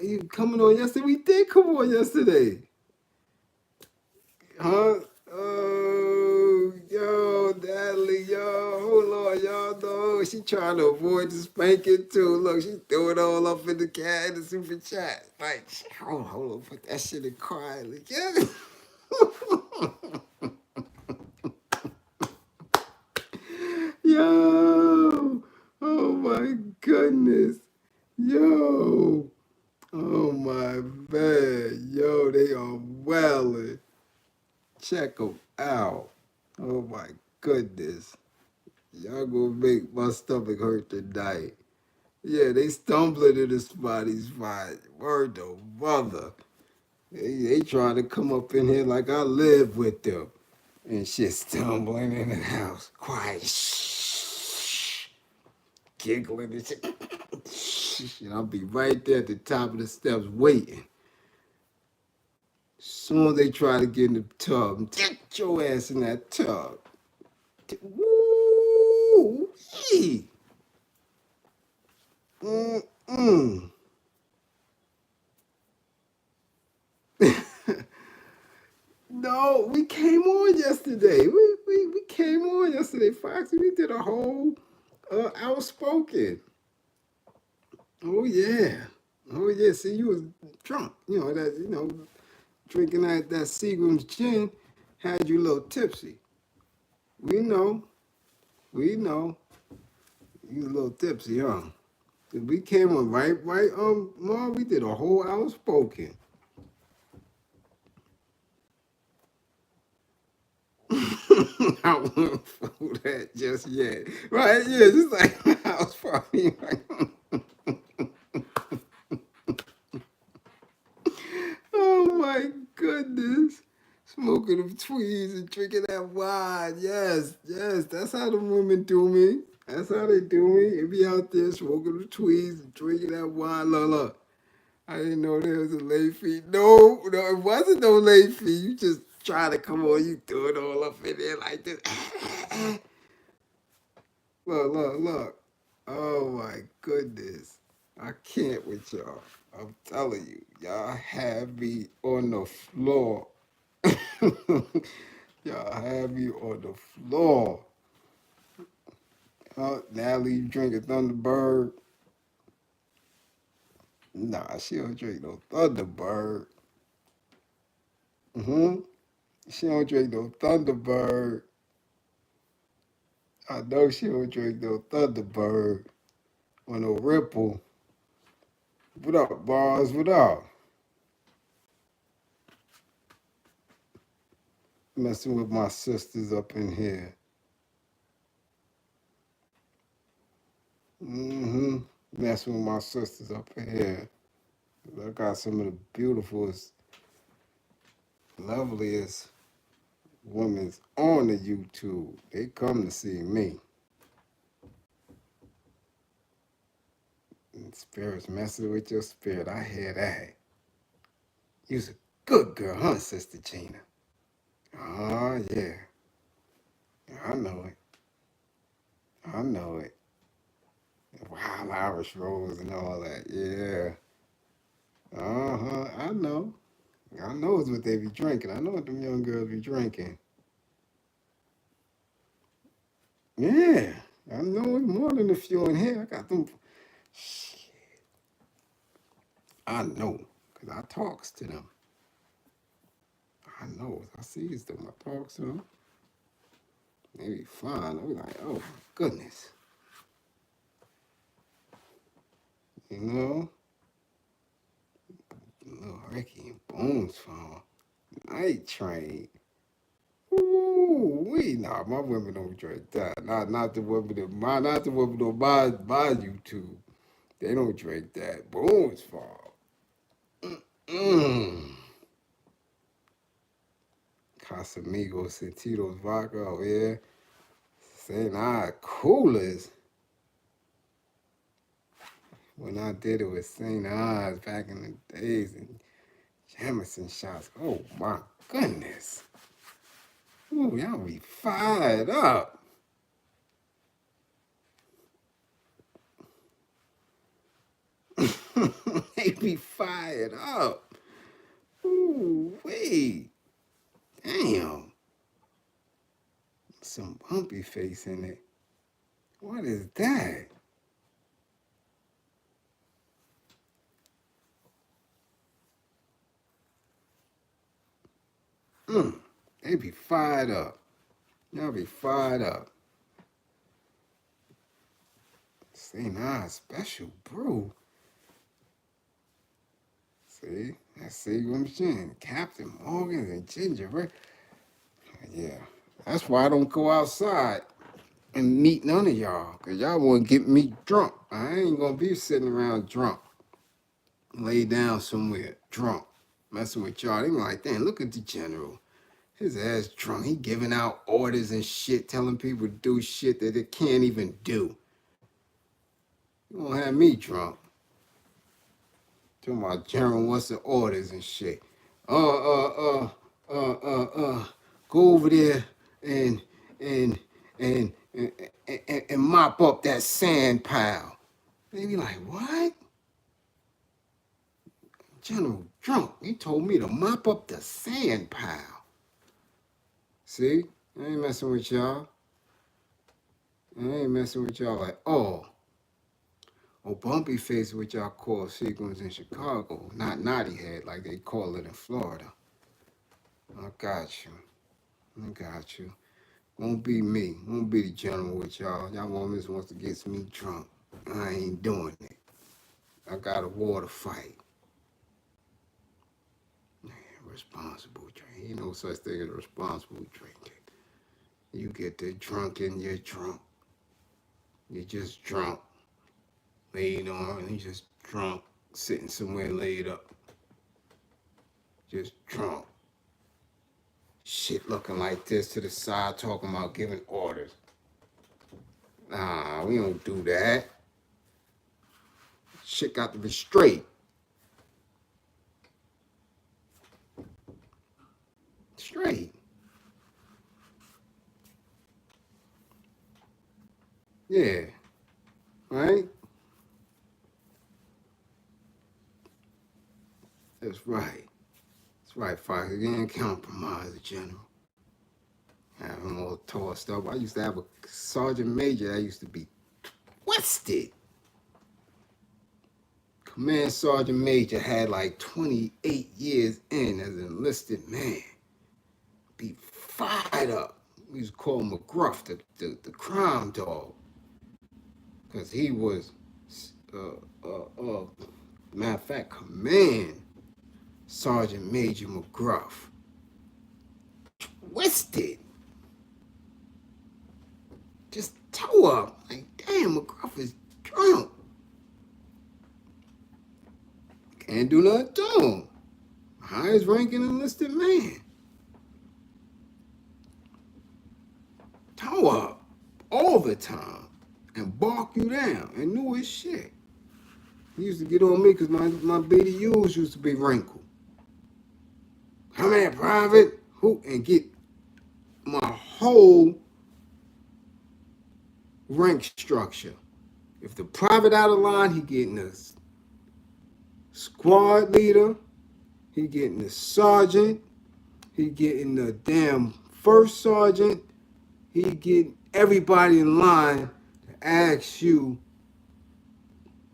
You coming on yesterday? We did come on yesterday. Huh? Oh, yo, Natalie, yo, hold on, y'all know she trying to avoid the spanking too. Look, she threw it all up in the cat in the super chat. Like, hold on, put that shit in quietly. Yeah. Yo, oh my goodness. Yo, oh my man. Yo, they are wailing. Check them out. Oh my goodness. Y'all gonna make my stomach hurt tonight. Yeah, they stumbling in the spotty spot. Word to mother. They trying to come up in here like I live with them. And shit stumbling in the house. Quiet. Shh. Giggling and shit. And I'll be right there at the top of the steps waiting. Soon as they try to get in the tub, get your ass in that tub. Woo! Yee. Mm-mm. No, we came on yesterday. We came on yesterday, Foxy. We did a whole outspoken. Oh yeah. Oh yeah. See, you was drunk. Drinking that Seagram's gin had you a little tipsy. We know. We know. You a little tipsy, huh? We came on right, Mom, we did a whole outspoken. I won't fool that just yet. Right, yeah, just like house party. Oh my goodness. Smoking them tweeds and drinking that wine. Yes, yes, that's how the women do me. That's how they do me. They be out there smoking the tweeds and drinking that wine. Look. I didn't know there was a late fee. No, it wasn't no late fee. You just try to come on, you threw it all up in there like this. Look. Oh my goodness. I can't with y'all. I'm telling you, y'all have me on the floor. Y'all have me on the floor. Natalie, you drinking Thunderbird? Nah, she don't drink no Thunderbird. She don't drink no Thunderbird. I know she don't drink no Thunderbird or no Ripple. What up, bars? What up? Messing with my sisters up in here. Messing with my sisters up in here. I got some of the beautifulest, loveliest women on the YouTube. They come to see me. And spirits messing with your spirit. I hear that. You's a good girl, huh, Sister Gina? Oh, yeah. I know it. I know it. Wild Irish Rose and all that. Yeah. I know. I know it's what they be drinking. I know what them young girls be drinking. Yeah. I know it's more than a few in here. I got them. Shit. I know. Because I talks to them. I know. I sees them. I talks to them. They be fine. I be like, oh my goodness. You know? Little Ricky and Bones phone. Night train. Ooh, nah, my women don't drink that. Not the women that buy YouTube. They don't drink that. Boone's fault. Mm. Casamigos and Tito's vodka. Oh yeah. St. I coolers. When I did it with St. Ives back in the days and Jameson shots. Oh my goodness. Ooh, y'all be fired up. They be fired up. Ooh, wait. Damn. Some bumpy face in it. What is that? They be fired up. Y'all be fired up. St. Ives special brew. See? That's Seagram's gin. Captain Morgan's and ginger. Yeah. That's why I don't go outside and meet none of y'all. Because y'all want to get me drunk. I ain't going to be sitting around drunk. Lay down somewhere drunk. Messing with y'all. They be like, damn, look at the general. His ass drunk. He giving out orders and shit, telling people to do shit that they can't even do. You gonna have me drunk. Talking about general what's the orders and shit. Go over there and and and and mop up that sand pile. They be like, what? General drunk. He told me to mop up the sand pile. See? I ain't messing with y'all. I ain't messing with y'all at all. or bumpy face, which y'all call sequins in Chicago, not naughty head like they call it in Florida. I got you. I got you. Won't be me. Won't be the general with y'all. Y'all women wants to get me drunk. I ain't doing it. I got a war to fight. Man, responsible drinking. Ain't no such thing as responsible drinking. You get there drunk and you're drunk. You're just drunk. Laid on and you just drunk. Sitting somewhere laid up. Just drunk. Shit looking like this to the side talking about giving orders. Nah, we don't do that. Shit got to be straight. Straight. Yeah. Right? That's right. That's right, Fox. You didn't compromise the general. Have him all tossed up. I used to have a sergeant major that used to be twisted. Command sergeant major had like 28 years in as an enlisted man. Be fired up. We used to call him McGruff, the crime dog. Because he was, matter of fact, command Sergeant Major McGruff. Twisted. Just toe up. Like, damn, McGruff is drunk. Can't do nothing to him. Highest ranking enlisted man. Toe up all the time and bark you down and knew his shit. He used to get on me because my BDUs used to be wrinkled. Come here, private. Who and get my whole rank structure. If the private out of line, he getting a squad leader, he getting the sergeant, he getting the damn first sergeant, he getting everybody in line to ask you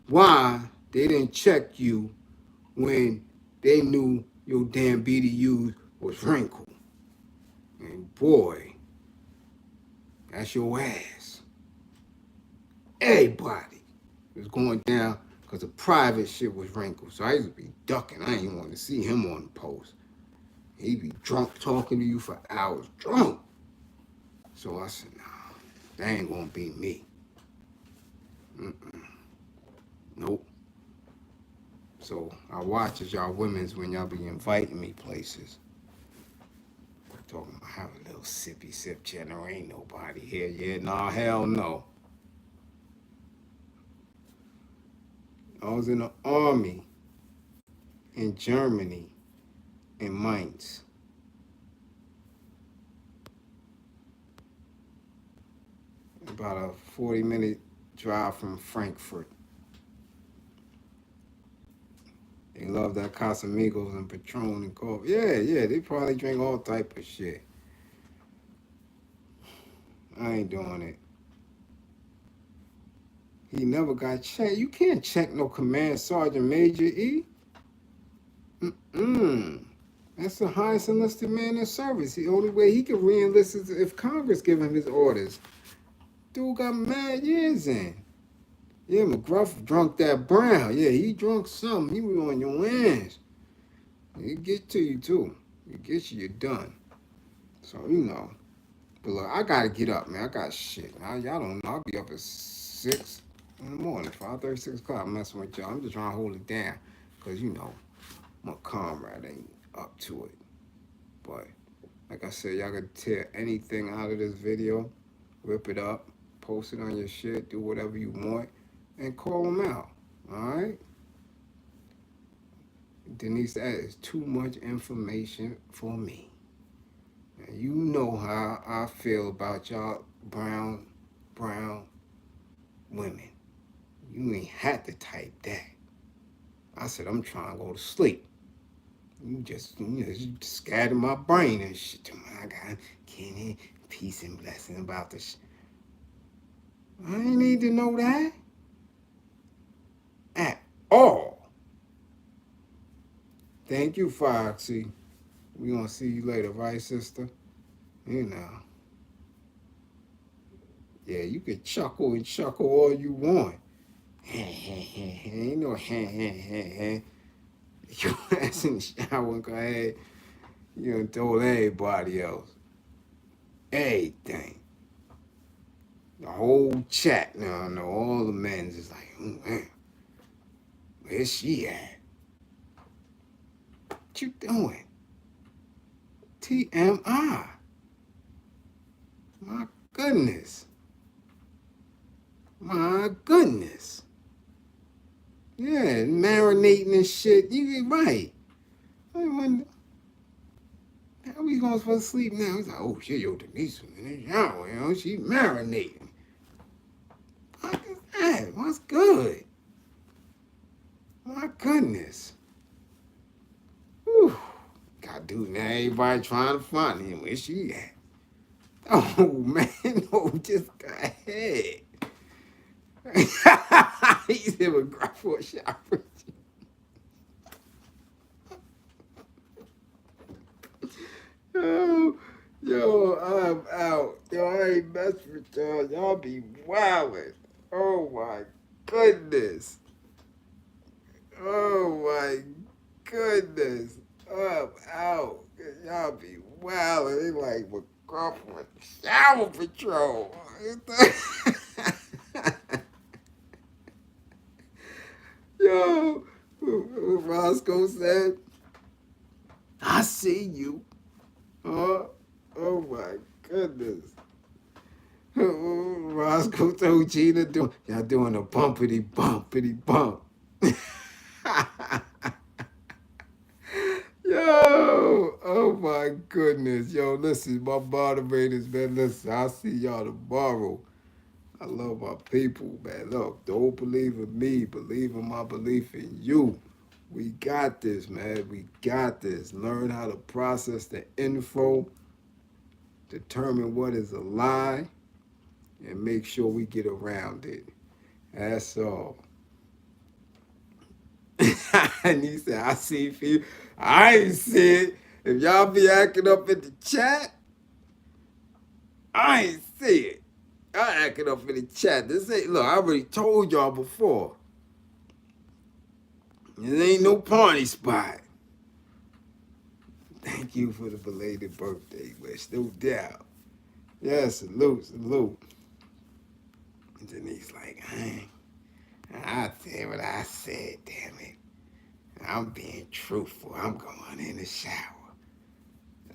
why they didn't check you when they knew your damn BDU was wrinkled. And boy, that's your ass. Everybody was going down because the private shit was wrinkled. So I used to be ducking. I didn't want to see him on the post. He'd be drunk talking to you for hours. Drunk. So I said, nah, that ain't gonna be me. Nope. So I watch as y'all women's when y'all be inviting me places. Talking about have a little sippy sip general. Ain't nobody here yet. Nah, hell no. I was in the army in Germany, in Mainz. About a 40-minute drive from Frankfurt. They love that Casamigos and Patron and coffee. Yeah, they probably drink all type of shit. I ain't doing it. He never got checked. You can't check no command sergeant major, E. That's the highest enlisted man in service. The only way he can re-enlist is if Congress give him his orders. Dude got mad years in. Yeah, McGruff drunk that brown. Yeah, he drunk something. He was on your ass. He get to you too. He gets you, you're done. So, you know. But look, I gotta get up, man. I got shit. Y'all don't know. I'll be up at 6 in the morning, 5:30, 6 o'clock. I'm messing with y'all. I'm just trying to hold it down. Because, you know, my comrade ain't up to it. But, like I said, y'all can tear anything out of this video. Rip it up. Post it on your shit. Do whatever you want. And call them out. Alright? Denise, that is too much information for me. And you know how I feel about y'all brown women. You ain't had to type that. I said, I'm trying to go to sleep. You just scattered my brain and shit. I got Kenny, peace and blessing about this. I ain't need to know that. all. Thank you, Foxy. We gonna see you later, right, sister? You know. Yeah, you can chuckle and chuckle all you want. Ain't no Your ass in the shower and go ahead. You done told everybody else. Everything. The whole chat now, I know all the men's is like, oh man, where's she at? What you doing? TMI. My goodness. My goodness. Yeah, marinating and shit. You get right. I wonder, how we going to sleep now? He's like, oh shit, yo, Denise was in the shower, you know, she marinating. What is that? What's good? My goodness. Whew. God, dude, now everybody trying to find him. Where she at? Oh man, no, just go ahead. He's even grab for a shower. Yo, I'm out. Yo, I ain't messing with y'all. Y'all be wildin'. Oh my goodness. Oh my goodness. I'm out. Y'all be wildin'. They like McGruff with shower patrol. Yo, Roscoe said, I see you. Oh my goodness. Roscoe told Gina, y'all doing a bumpity bump. Yo, oh my goodness. Yo, listen, my moderators, man, listen, I'll see y'all tomorrow. I love my people, man. Look, don't believe in me, believe in my belief in you. We got this, man. We got this. Learn how to process the info, determine what is a lie, and make sure we get around it. That's all. And he said, I see you. I ain't see it. If y'all be acting up in the chat, I ain't see it. Y'all acting up in the chat. This ain't, look, I already told y'all before. This ain't no party spot. Thank you for the belated birthday wish, no doubt. Yeah, salute. And Denise like, I said what I said, damn it. I'm being truthful. I'm going in the shower.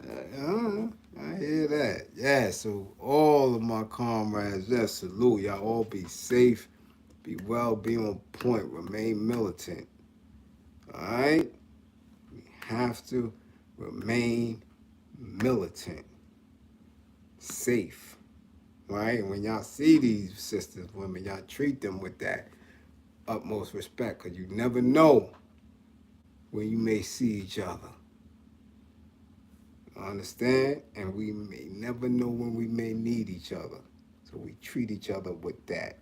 I hear that. Yeah, so all of my comrades, yes, salute. Y'all all be safe, be well, be on point, remain militant. All right? We have to remain militant, safe, right? And when y'all see these sisters, women, y'all treat them with that utmost respect, because you never know when you may see each other. Understand? And we may never know when we may need each other. So we treat each other with that.